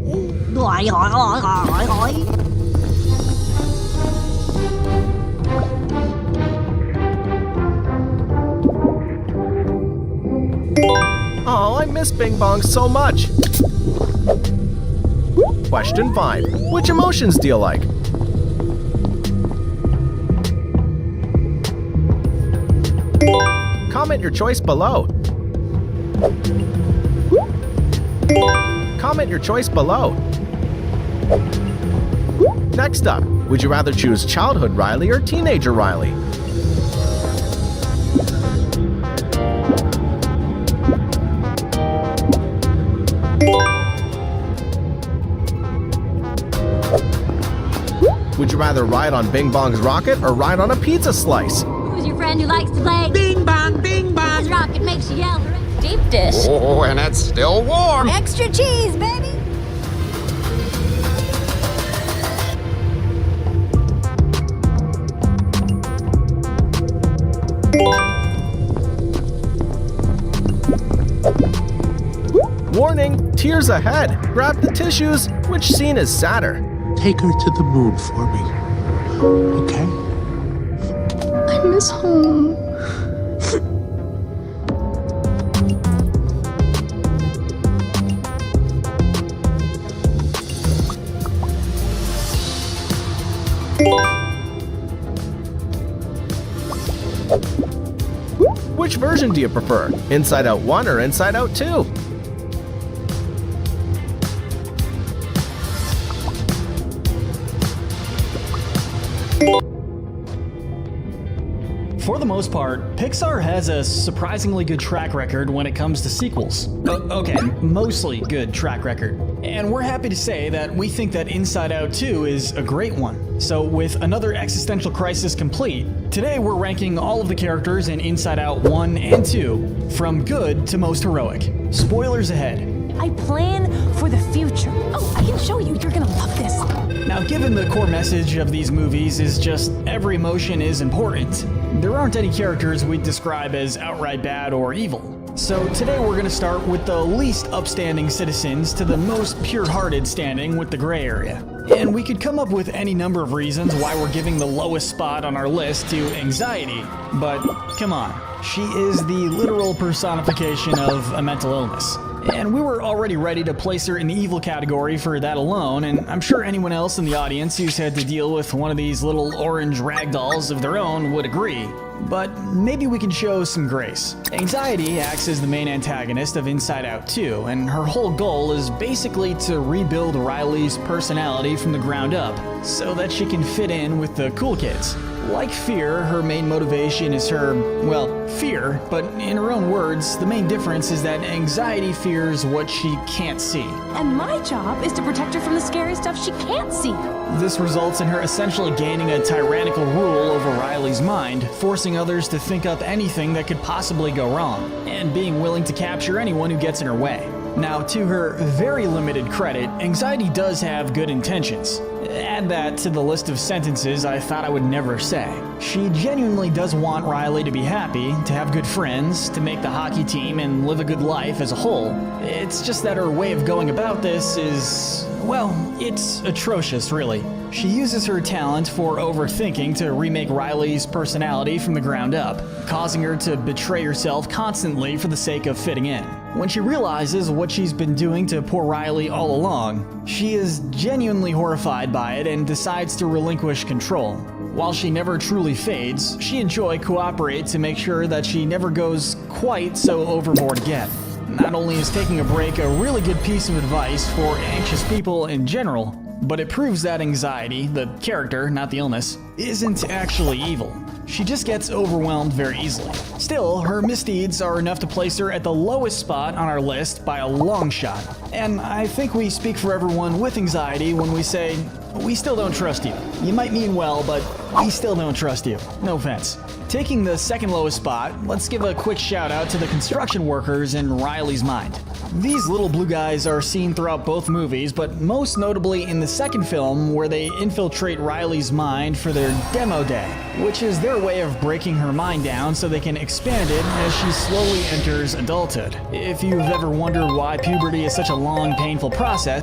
Oh, I miss Bing Bong so much. Question 5. Which emotions do you like? Comment your choice below. Comment your choice below. Next up, would you rather choose childhood Riley or teenager Riley? Would you rather ride on Bing Bong's rocket or ride on a pizza slice? Who's your friend who likes to play Bing Bong, Bing Bong? His rocket makes you yell. Deep dish. Oh, and it's still warm. Extra cheese, baby. Warning, tears ahead. Grab the tissues. Which scene is sadder? Take her to the moon for me. Okay? I miss home. Which version do you prefer? Inside Out 1 or Inside Out 2? For the most part, Pixar has a surprisingly good track record when it comes to sequels. Okay, mostly good track record. And we're happy to say that we think that Inside Out 2 is a great one. So with another existential crisis complete, today we're ranking all of the characters in Inside Out 1 and 2, from good to most heroic. Spoilers ahead. I plan for the future. Oh, I can show you. You're gonna love this. Now, given the core message of these movies is just every emotion is important, there aren't any characters we'd describe as outright bad or evil. So today we're going to start with the least upstanding citizens to the most pure-hearted standing with the gray area. And we could come up with any number of reasons why we're giving the lowest spot on our list to Anxiety, but come on, she is the literal personification of a mental illness. And we were already ready to place her in the evil category for that alone, and I'm sure anyone else in the audience who's had to deal with one of these little orange ragdolls of their own would agree. But maybe we can show some grace. Anxiety acts as the main antagonist of Inside Out 2, and her whole goal is basically to rebuild Riley's personality from the ground up, so that she can fit in with the cool kids. Like Fear, her main motivation is her, well, fear, but in her own words, the main difference is that Anxiety fears what she can't see. And my job is to protect her from the scary stuff she can't see. This results in her essentially gaining a tyrannical rule over Riley's mind, forcing others to think up anything that could possibly go wrong, and being willing to capture anyone who gets in her way. Now, to her very limited credit, Anxiety does have good intentions. Add that to the list of sentences I thought I would never say. She genuinely does want Riley to be happy, to have good friends, to make the hockey team, and live a good life as a whole. It's just that her way of going about this is, well, it's atrocious, really. She uses her talent for overthinking to remake Riley's personality from the ground up, causing her to betray herself constantly for the sake of fitting in. When she realizes what she's been doing to poor Riley all along, she is genuinely horrified by it and decides to relinquish control. While she never truly fades, she and Joy cooperate to make sure that she never goes quite so overboard again. Not only is taking a break a really good piece of advice for anxious people in general, but it proves that Anxiety, the character, not the illness, isn't actually evil. She just gets overwhelmed very easily. Still, her misdeeds are enough to place her at the lowest spot on our list by a long shot. And I think we speak for everyone with Anxiety when we say, we still don't trust you. You might mean well, but we still don't trust you. No offense. Taking the second lowest spot, let's give a quick shout out to the construction workers in Riley's mind. These little blue guys are seen throughout both movies, but most notably in the second film where they infiltrate Riley's mind for their demo day, which is their way of breaking her mind down so they can expand it as she slowly enters adulthood. If you've ever wondered why puberty is such a long, painful process,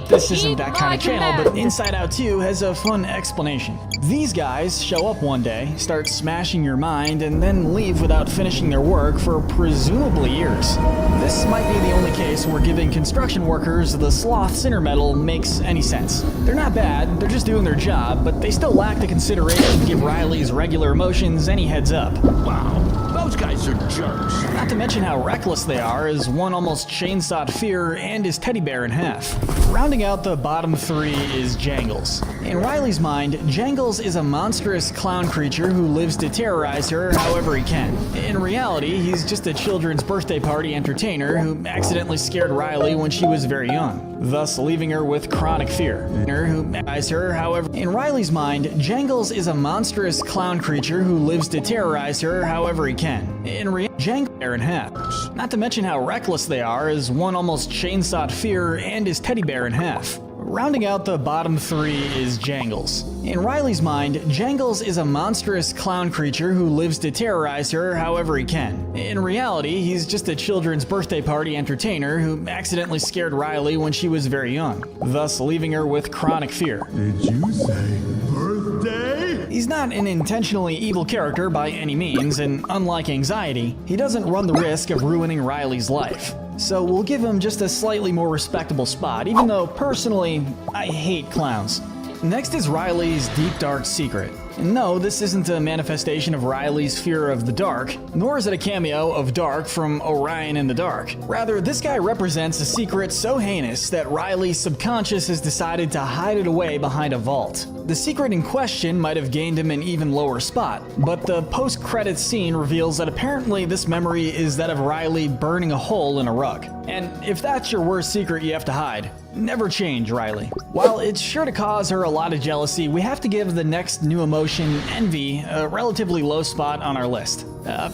this isn't that kind of channel, but Inside Out 2 has a fun explanation. These guys show up one day, start smashing your mind, and then leave without finishing their work for presumably years. This might be the only case where giving construction workers the sloth sinner medal makes any sense. They're not bad, they're just doing their job, but they still lack the consideration to give Riley's regular emotions any heads up. Wow, those guys are jerks. Not to mention how reckless they are, as one almost chainsawed Fear and his teddy bear in half. Rounding out the bottom three is Jangles. In Riley's mind, Jangles is a monstrous clown creature who lives to terrorize her however he can. In reality, he's just a children's birthday party entertainer who accidentally scared Riley when she was very young, thus leaving her with chronic fear. Who terrorized her, however. In Riley's mind, Jangles is a monstrous clown creature who lives to terrorize her however he can. In reality, Jangles are in half. Not to mention how reckless they are, as one almost chainsawed Fear and his teddy bear in half. Rounding out the bottom three is Jangles. In Riley's mind, Jangles is a monstrous clown creature who lives to terrorize her however he can. In reality, he's just a children's birthday party entertainer who accidentally scared Riley when she was very young, thus leaving her with chronic fear. Did you say birthday? He's not an intentionally evil character by any means, and unlike Anxiety, he doesn't run the risk of ruining Riley's life. So we'll give him just a slightly more respectable spot, even though personally, I hate clowns. Next is Riley's deep dark secret. And no, this isn't a manifestation of Riley's fear of the dark, nor is it a cameo of Dark from Orion in the Dark. Rather, this guy represents a secret so heinous that Riley's subconscious has decided to hide it away behind a vault. The secret in question might have gained him an even lower spot, but the post-credits scene reveals that apparently this memory is that of Riley burning a hole in a rug. And if that's your worst secret you have to hide, never change Riley. While it's sure to cause her a lot of jealousy, we have to give the next new emotion, Envy, a relatively low spot on our list.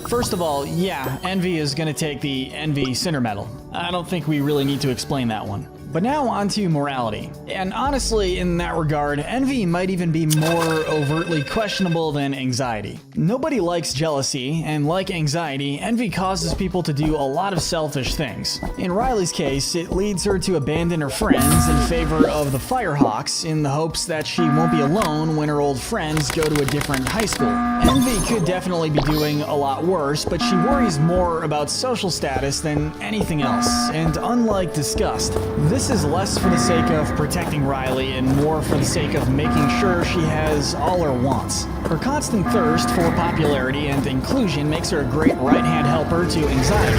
First of all, yeah, Envy is going to take the Envy Sinner medal. I don't think we really need to explain that one. But now onto morality. And honestly, in that regard, Envy might even be more overtly questionable than Anxiety. Nobody likes jealousy, and like Anxiety, Envy causes people to do a lot of selfish things. In Riley's case, it leads her to abandon her friends in favor of the Firehawks in the hopes that she won't be alone when her old friends go to a different high school. Envy could definitely be doing a lot worse, but she worries more about social status than anything else. And unlike Disgust, this is less for the sake of protecting Riley and more for the sake of making sure she has all her wants. Her constant thirst for popularity and inclusion makes her a great right-hand helper to Anxiety,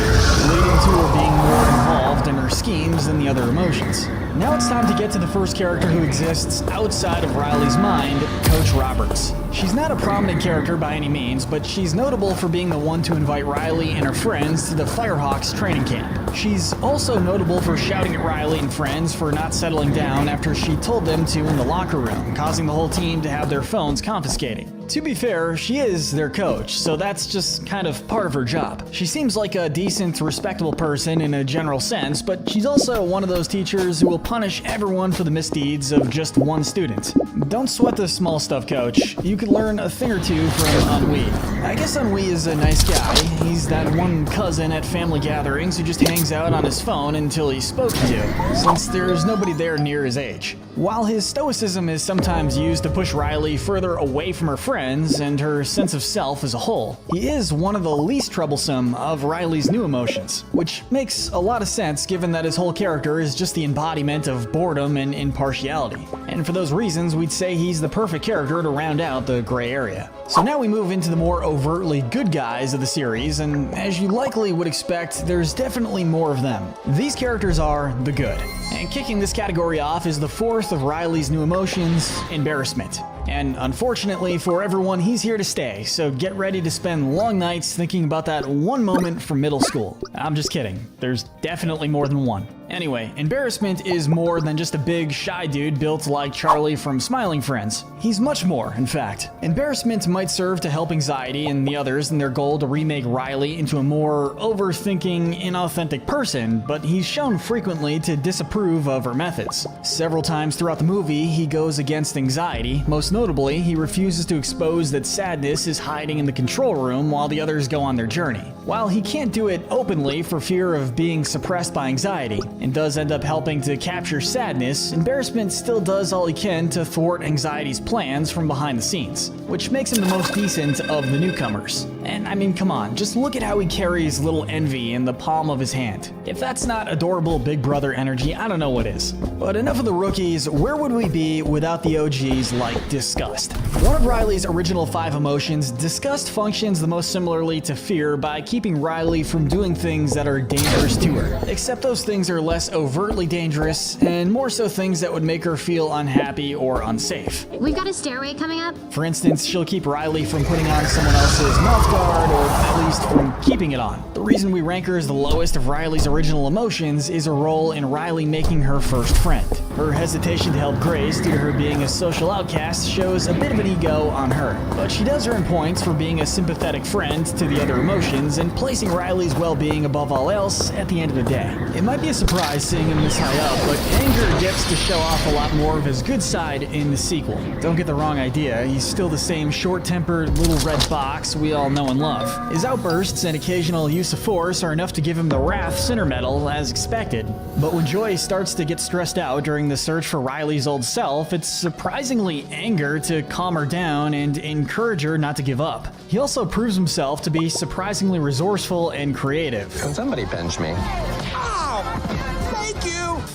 leading to her being more involved in her schemes than the other emotions. Now it's time to get to the first character who exists outside of Riley's mind, Coach Roberts. She's not a prominent character by any means, but she's notable for being the one to invite Riley and her friends to the Firehawks training camp. She's also notable for shouting at Riley and friends for not settling down after she told them to in the locker room, causing the whole team to have their phones confiscated. To be fair, she is their coach, so that's just kind of part of her job. She seems like a decent, respectable person in a general sense, but she's also one of those teachers who will punish everyone for the misdeeds of just one student. Don't sweat the small stuff, coach. You could learn a thing or two from Ennui. I guess Ennui is a nice guy. He's that one cousin at family gatherings who just hangs out on his phone until he's spoken to, since there's nobody there near his age. While his stoicism is sometimes used to push Riley further away from her friends and her sense of self as a whole, he is one of the least troublesome of Riley's new emotions, which makes a lot of sense given that his whole character is just the embodiment of boredom and impartiality. And for those reasons, we'd say he's the perfect character to round out the gray area. So now we move into the more overtly good guys of the series, and as you likely would expect, there's definitely more of them. These characters are the good. And kicking this category off is the fourth of Riley's new emotions, embarrassment. And unfortunately for everyone, he's here to stay, so get ready to spend long nights thinking about that one moment from middle school. I'm just kidding. There's definitely more than one. Anyway, embarrassment is more than just a big, shy dude built like Charlie from Smiling Friends. He's much more, in fact. Embarrassment might serve to help Anxiety and the others in their goal to remake Riley into a more overthinking, inauthentic person, but he's shown frequently to disapprove of her methods. Several times throughout the movie, he goes against Anxiety. Most notably, he refuses to expose that Sadness is hiding in the control room while the others go on their journey. While he can't do it openly for fear of being suppressed by Anxiety, and does end up helping to capture Sadness, Embarrassment still does all he can to thwart Anxiety's plans from behind the scenes, which makes him the most decent of the newcomers. And I mean, come on, just look at how he carries little Envy in the palm of his hand. If that's not adorable big brother energy, I don't know what is. But enough of the rookies, where would we be without the OGs like Disgust? One of Riley's original 5 emotions, Disgust functions the most similarly to fear by keeping Riley from doing things that are dangerous to her, except those things are less overtly dangerous and more so things that would make her feel unhappy or unsafe. We've got a stairway coming up. For instance, she'll keep Riley from putting on someone else's mouth guard, or at least from keeping it on. The reason we rank her as the lowest of Riley's original emotions is a role in Riley making her first friend. Her hesitation to help Grace due to her being a social outcast shows a bit of an ego on her, but she does earn points for being a sympathetic friend to the other emotions and placing Riley's well-being above all else at the end of the day. It might be a surprise seeing him this high up, but Anger gets to show off a lot more of his good side in the sequel. Don't get the wrong idea, he's still the same short-tempered little red box we all know and love. His outbursts and occasional use of force are enough to give him the Wrath Sinner medal as expected, but when Joy starts to get stressed out during the search for Riley's old self, it's surprisingly Anger to calm her down and encourage her not to give up. He also proves himself to be surprisingly resourceful and creative. Can somebody pinch me?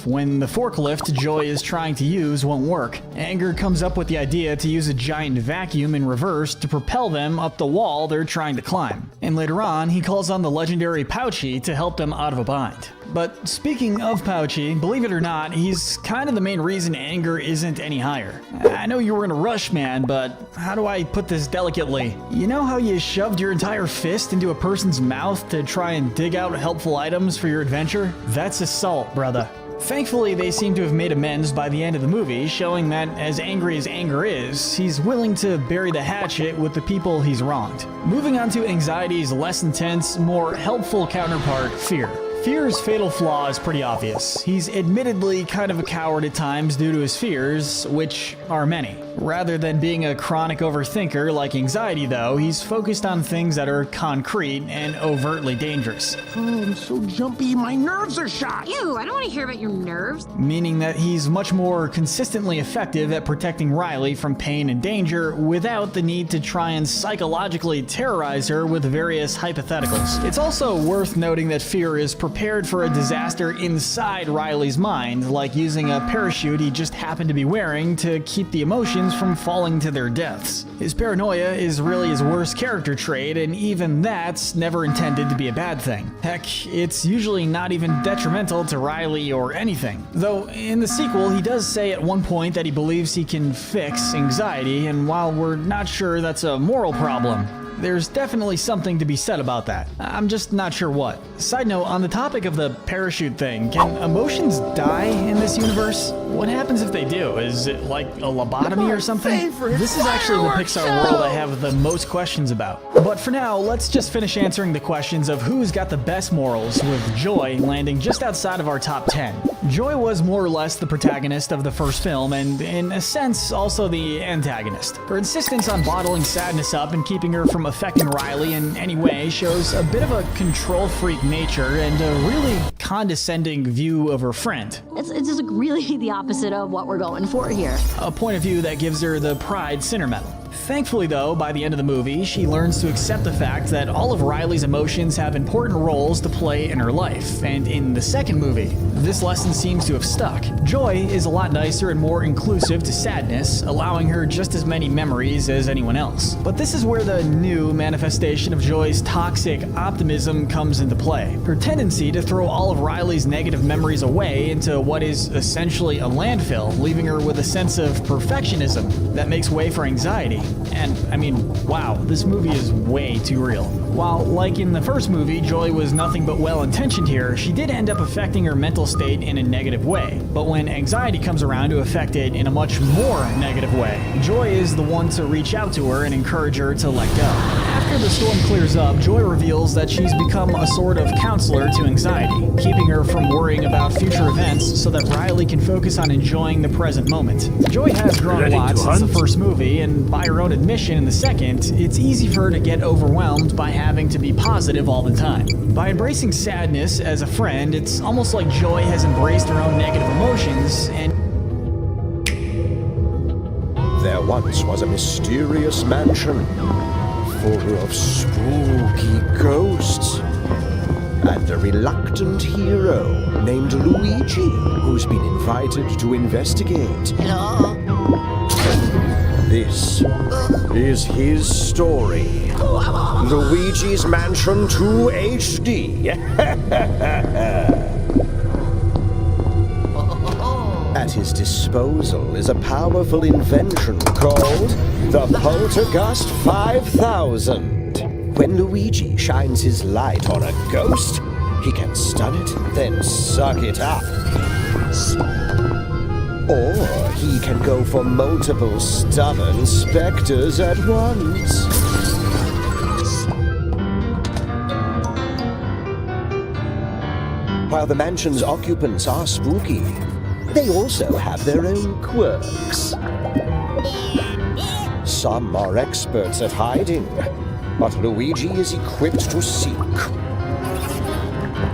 When the forklift Joy is trying to use won't work, Anger comes up with the idea to use a giant vacuum in reverse to propel them up the wall they're trying to climb. And later on, he calls on the legendary Pouchy to help them out of a bind. But speaking of Pouchy, believe it or not, he's kind of the main reason Anger isn't any higher. I know you were in a rush, man, but how do I put this delicately? You know how you shoved your entire fist into a person's mouth to try and dig out helpful items for your adventure? That's assault, brother. Thankfully, they seem to have made amends by the end of the movie, showing that as angry as Anger is, he's willing to bury the hatchet with the people he's wronged. Moving on to Anxiety's less intense, more helpful counterpart, Fear. Fear's fatal flaw is pretty obvious. He's admittedly kind of a coward at times due to his fears, which are many. Rather than being a chronic overthinker like Anxiety though, he's focused on things that are concrete and overtly dangerous. Oh, I'm so jumpy, my nerves are shot! Ew, I don't want to hear about your nerves. Meaning that he's much more consistently effective at protecting Riley from pain and danger without the need to try and psychologically terrorize her with various hypotheticals. It's also worth noting that Fear is prepared for a disaster inside Riley's mind, like using a parachute he just happened to be wearing to keep the emotions from falling to their deaths. His paranoia is really his worst character trait, and even that's never intended to be a bad thing. Heck, it's usually not even detrimental to Riley or anything. Though in the sequel, he does say at one point that he believes he can fix anxiety, and while we're not sure that's a moral problem, there's definitely something to be said about that. I'm just not sure what. Side note, on the topic of the parachute thing, can emotions die in this universe? What happens if they do? Is it like a lobotomy or something? This is actually the Pixar world I have the most questions about. But for now, let's just finish answering the questions of who's got the best morals, with Joy landing just outside of our top 10. Joy was more or less the protagonist of the first film, and in a sense, also the antagonist. Her insistence on bottling sadness up and keeping her from affecting Riley in any way shows a bit of a control freak nature and a really condescending view of her friend. It's just really the opposite of what we're going for here. A point of view that gives her the Pride Sinner medal. Thankfully though, by the end of the movie, she learns to accept the fact that all of Riley's emotions have important roles to play in her life, and in the second movie, this lesson seems to have stuck. Joy is a lot nicer and more inclusive to sadness, allowing her just as many memories as anyone else. But this is where the new manifestation of Joy's toxic optimism comes into play. Her tendency to throw all of Riley's negative memories away into what is essentially a landfill, leaving her with a sense of perfectionism that makes way for anxiety. And, I mean, wow, this movie is way too real. While, like in the first movie, Joy was nothing but well-intentioned here, she did end up affecting her mental state in a negative way. But when anxiety comes around to affect it in a much more negative way, Joy is the one to reach out to her and encourage her to let go. After the storm clears up, Joy reveals that she's become a sort of counselor to anxiety, keeping her from worrying about future events so that Riley can focus on enjoying the present moment. Joy has grown a lot since the first movie, and by her own admission in the second, it's easy for her to get overwhelmed by having to be positive all the time. By embracing sadness as a friend, it's almost like Joy has embraced her own negative emotions and... There once was a mysterious mansion full of spooky ghosts and a reluctant hero named Luigi who's been invited to investigate. Hello? This is his story. Luigi's Mansion 2 HD. At his disposal is a powerful invention called the Poltergust 5000. When Luigi shines his light on a ghost, he can stun it, then suck it up. Or he can go for multiple stubborn specters at once. While the mansion's occupants are spooky, they also have their own quirks. Some are experts at hiding, but Luigi is equipped to seek.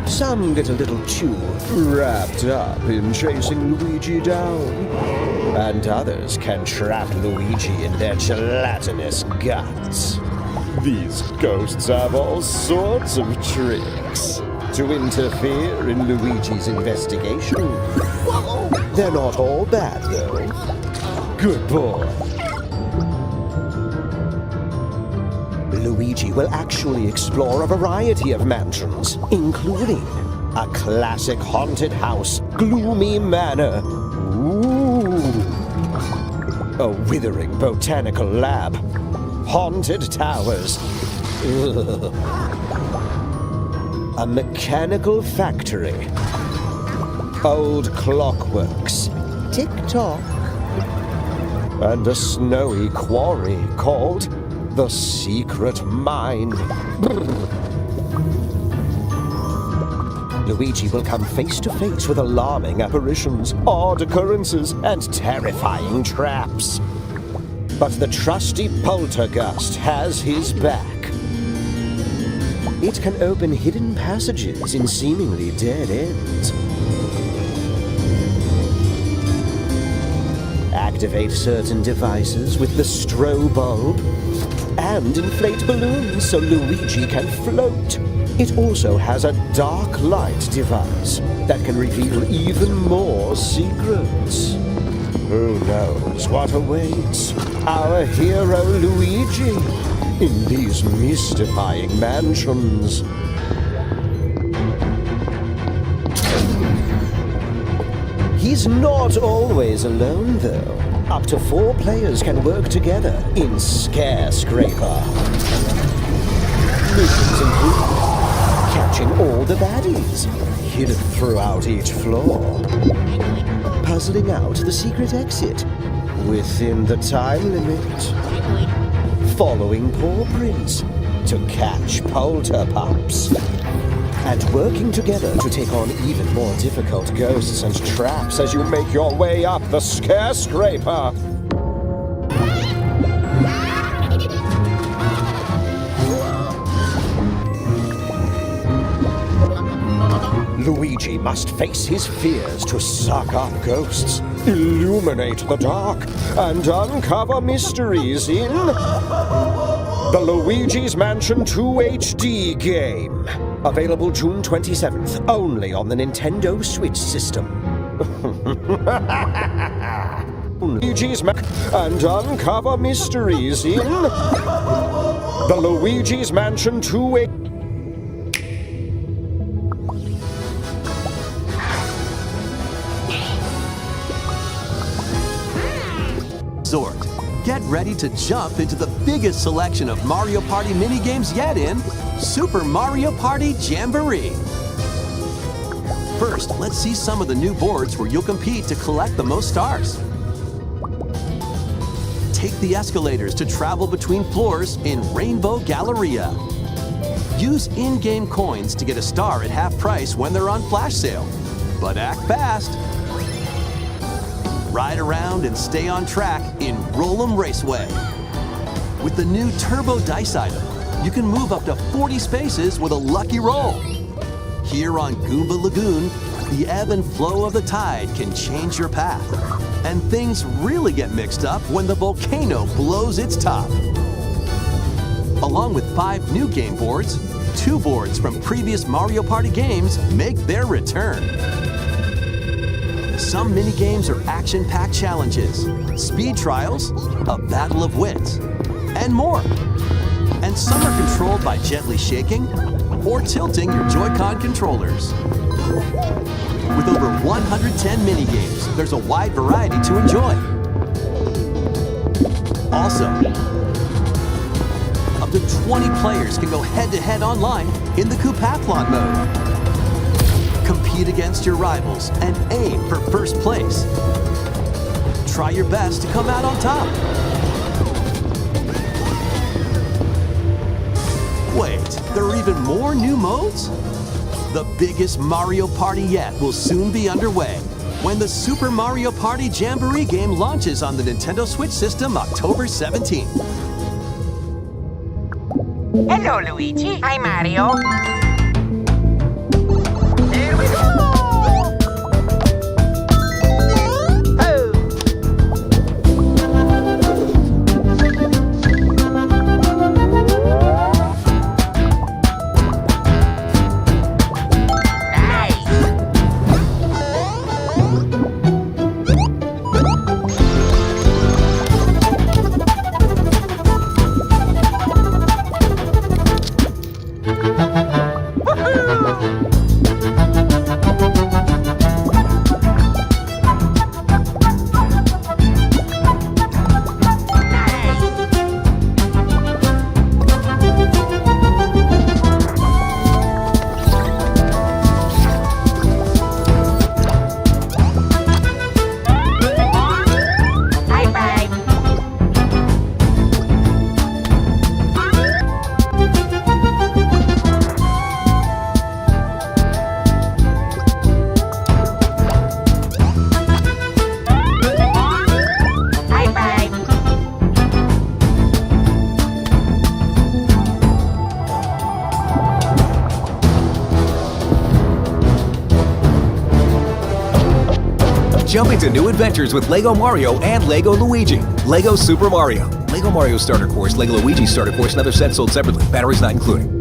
Some get a little too wrapped up in chasing Luigi down, and others can trap Luigi in their gelatinous guts. These ghosts have all sorts of tricks to interfere in Luigi's investigation. They're not all bad, though. Good boy. Luigi will actually explore a variety of mansions, including a classic haunted house, Gloomy Manor. Ooh. A withering botanical lab, haunted towers. Ugh. A mechanical factory, old clockworks, tick-tock, and a snowy quarry called the Secret Mine. Luigi will come face to face with alarming apparitions, odd occurrences, and terrifying traps. But the trusty Poltergust has his back. It can open hidden passages in seemingly dead ends. Activate certain devices with the strobe bulb, and inflate balloons so Luigi can float. It also has a dark light device that can reveal even more secrets. Who knows what awaits our hero Luigi in these mystifying mansions? He's not always alone, though. Up to 4 players can work together in Scarecraper. Missions include catching all the baddies hidden throughout each floor, puzzling out the secret exit within the time limit, following paw prints to catch polterpups, and working together to take on even more difficult ghosts and traps as you make your way up the Scarecraper. Luigi must face his fears to suck up ghosts, illuminate the dark, and uncover mysteries in the Luigi's Mansion 2 HD game. Available June 27th, only on the Nintendo Switch system. Luigi's and uncover mysteries in the Luigi's Mansion 2 HD. Get ready to jump into the biggest selection of Mario Party minigames yet in Super Mario Party Jamboree. First, let's see some of the new boards where you'll compete to collect the most stars. Take the escalators to travel between floors in Rainbow Galleria. Use in-game coins to get a star at half price when they're on flash sale. But act fast. Ride around and stay on track in Roll'em Raceway. With the new Turbo Dice item, you can move up to 40 spaces with a lucky roll. Here on Goomba Lagoon, the ebb and flow of the tide can change your path. And things really get mixed up when the volcano blows its top. Along with 5 new game boards, 2 boards from previous Mario Party games make their return. Some mini-games are action-packed challenges, speed trials, a battle of wits, and more. And some are controlled by gently shaking or tilting your Joy-Con controllers. With over 110 mini-games, there's a wide variety to enjoy. Also, up to 20 players can go head-to-head online in the Coupathlon mode. Compete against your rivals and aim for first place. Try your best to come out on top. Wait, there are even more new modes? The biggest Mario Party yet will soon be underway when the Super Mario Party Jamboree game launches on the Nintendo Switch system October 17th. Hello, Luigi. Hi, Mario. Jump into new adventures with Lego Mario and Lego Luigi. Lego Super Mario. Lego Mario Starter Course, Lego Luigi Starter Course, and other sets sold separately. Batteries not included.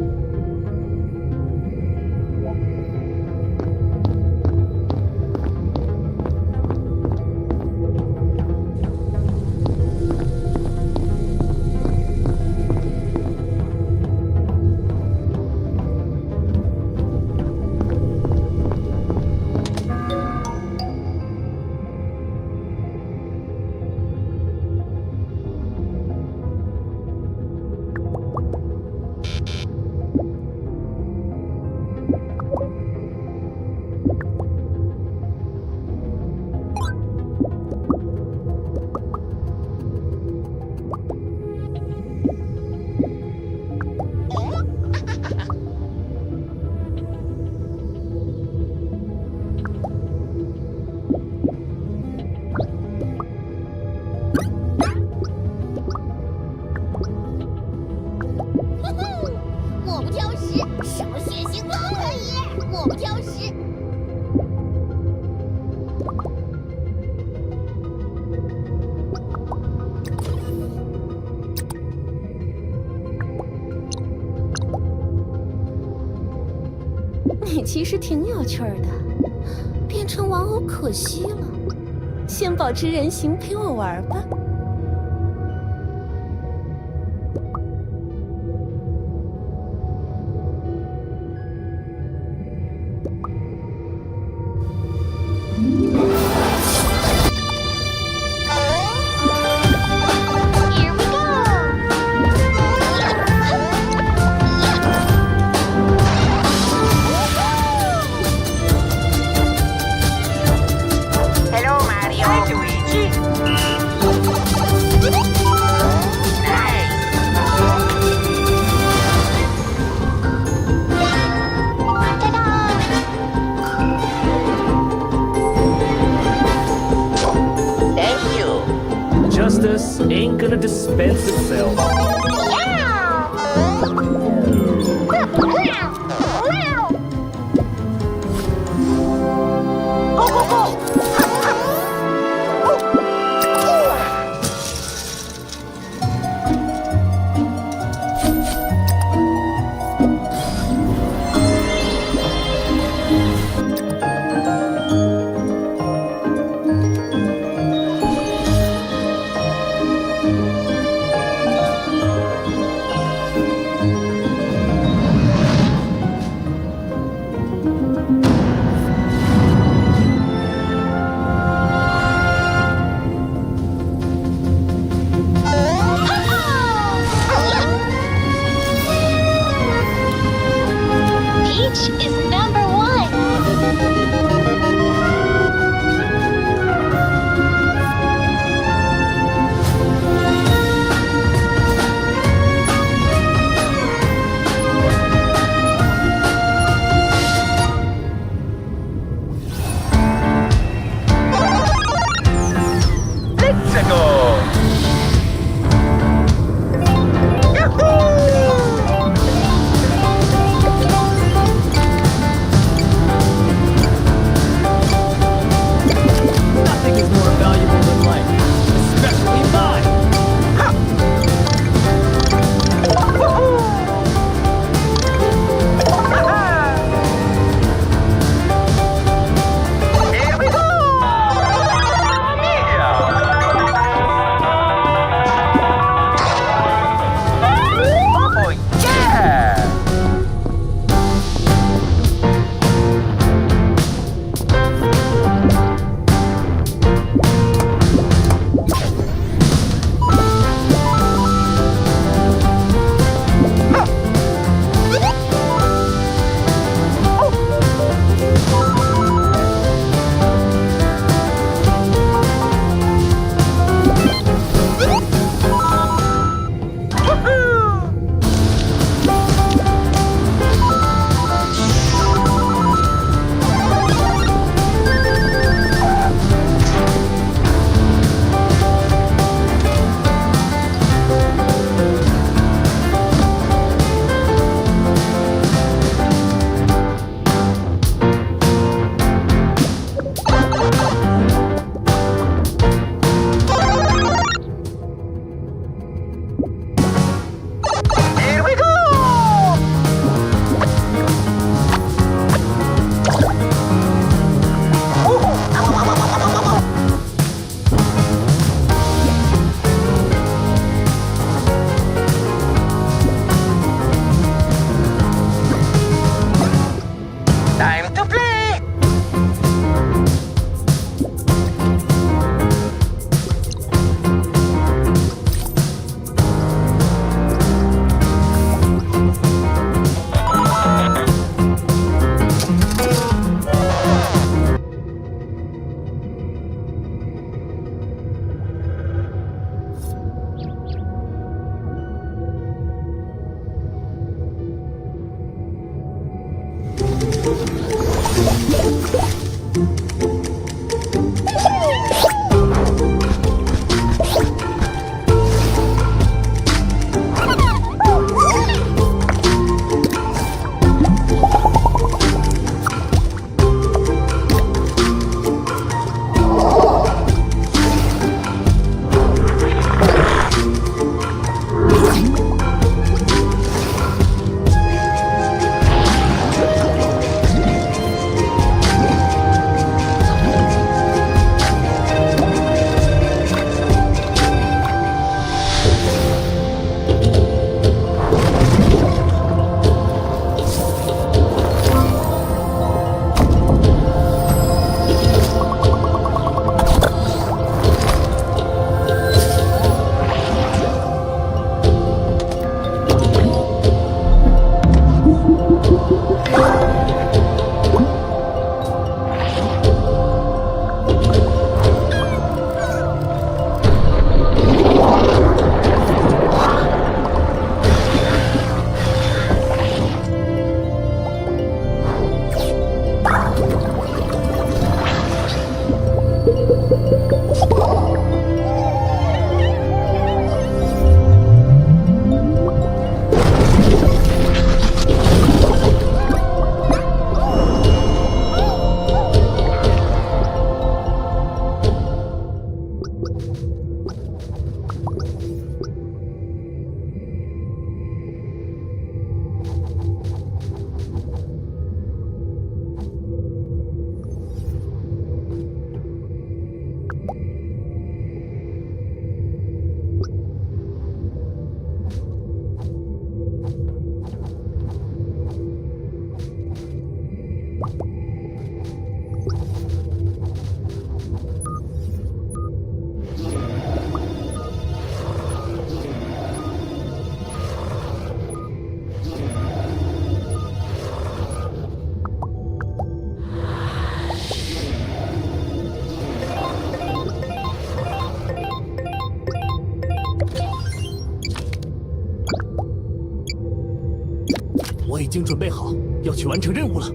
你其实挺有趣儿的，变成玩偶可惜了，先保持人形陪我玩吧。Justice ain't gonna dispense itself. 我已经准备好要去完成任务了。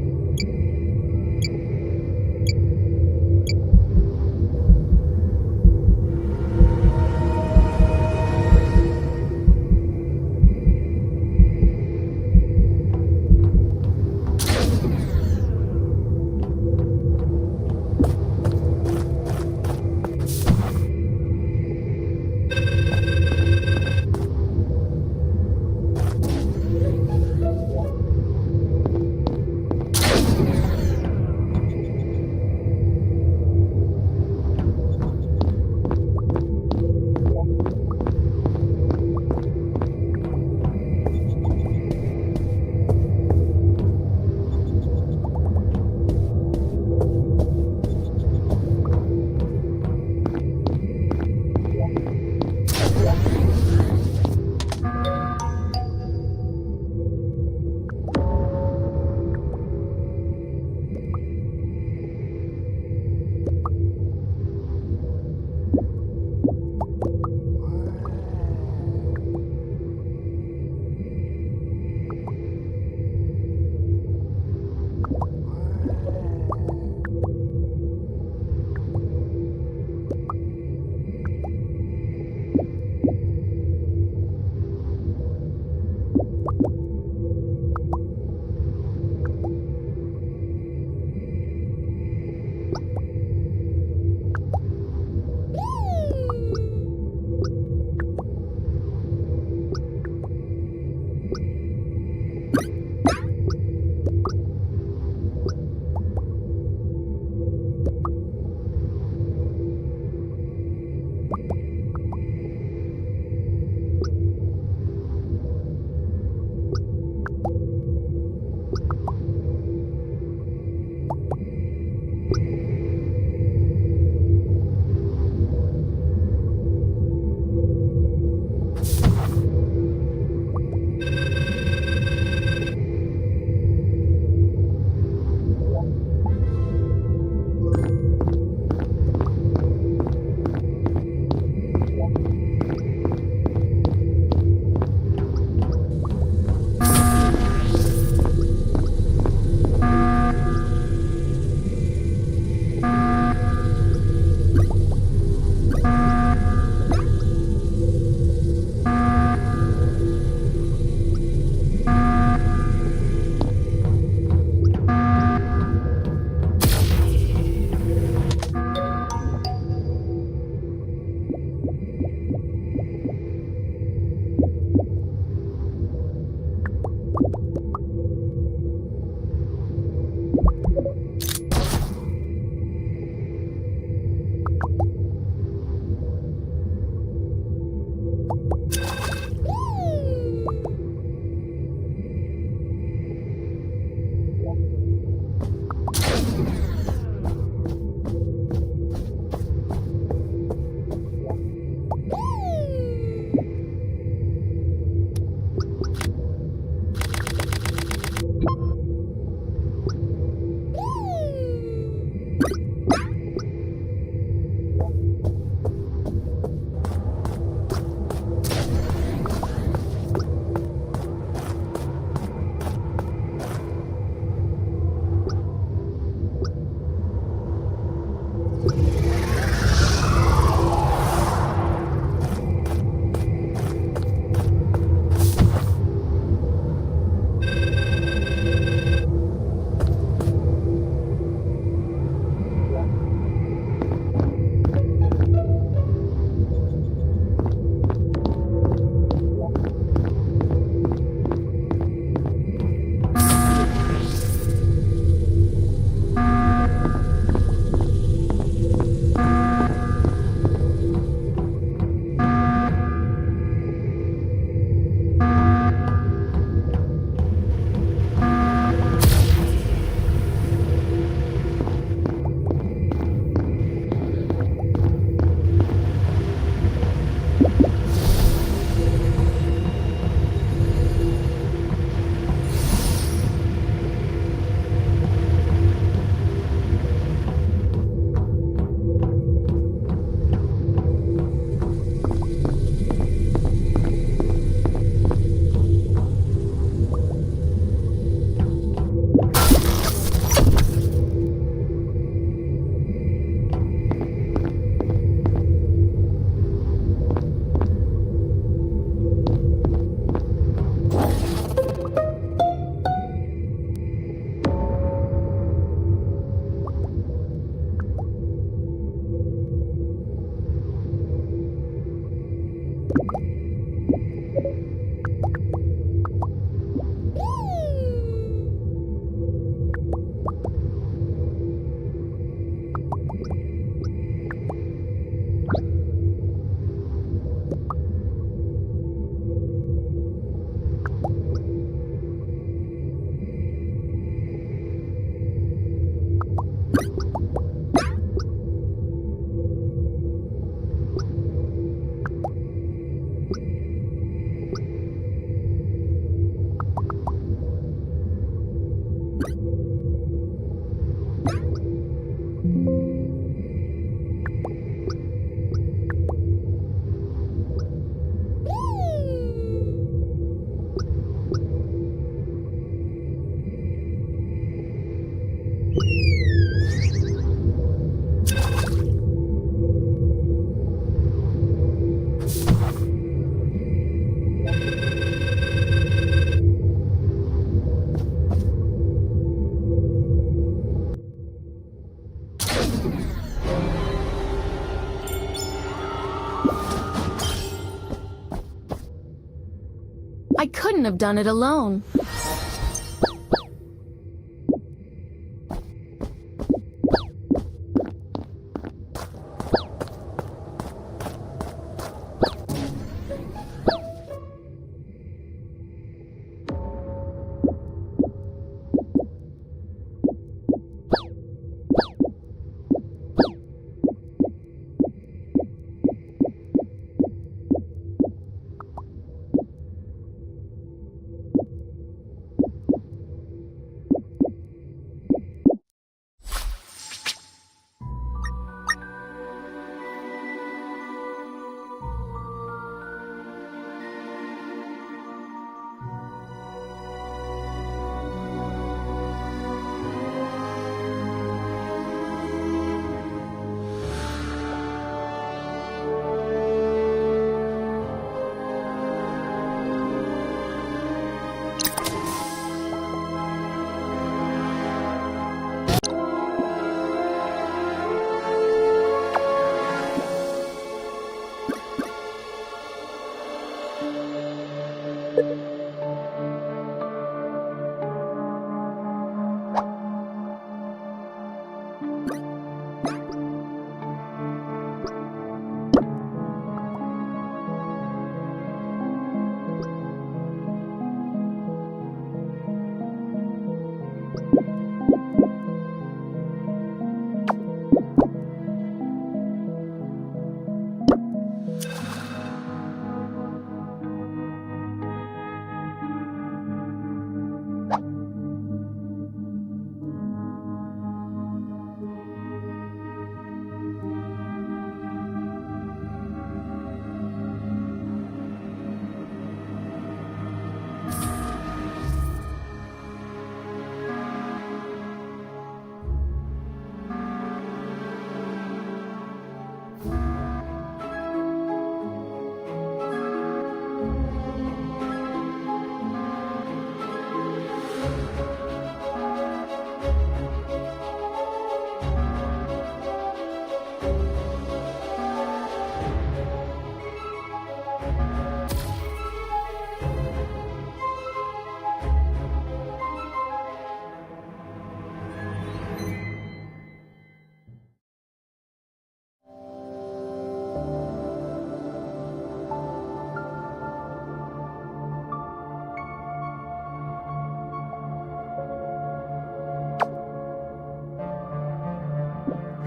I couldn't have done it alone.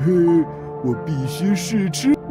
嘿，我必须试吃。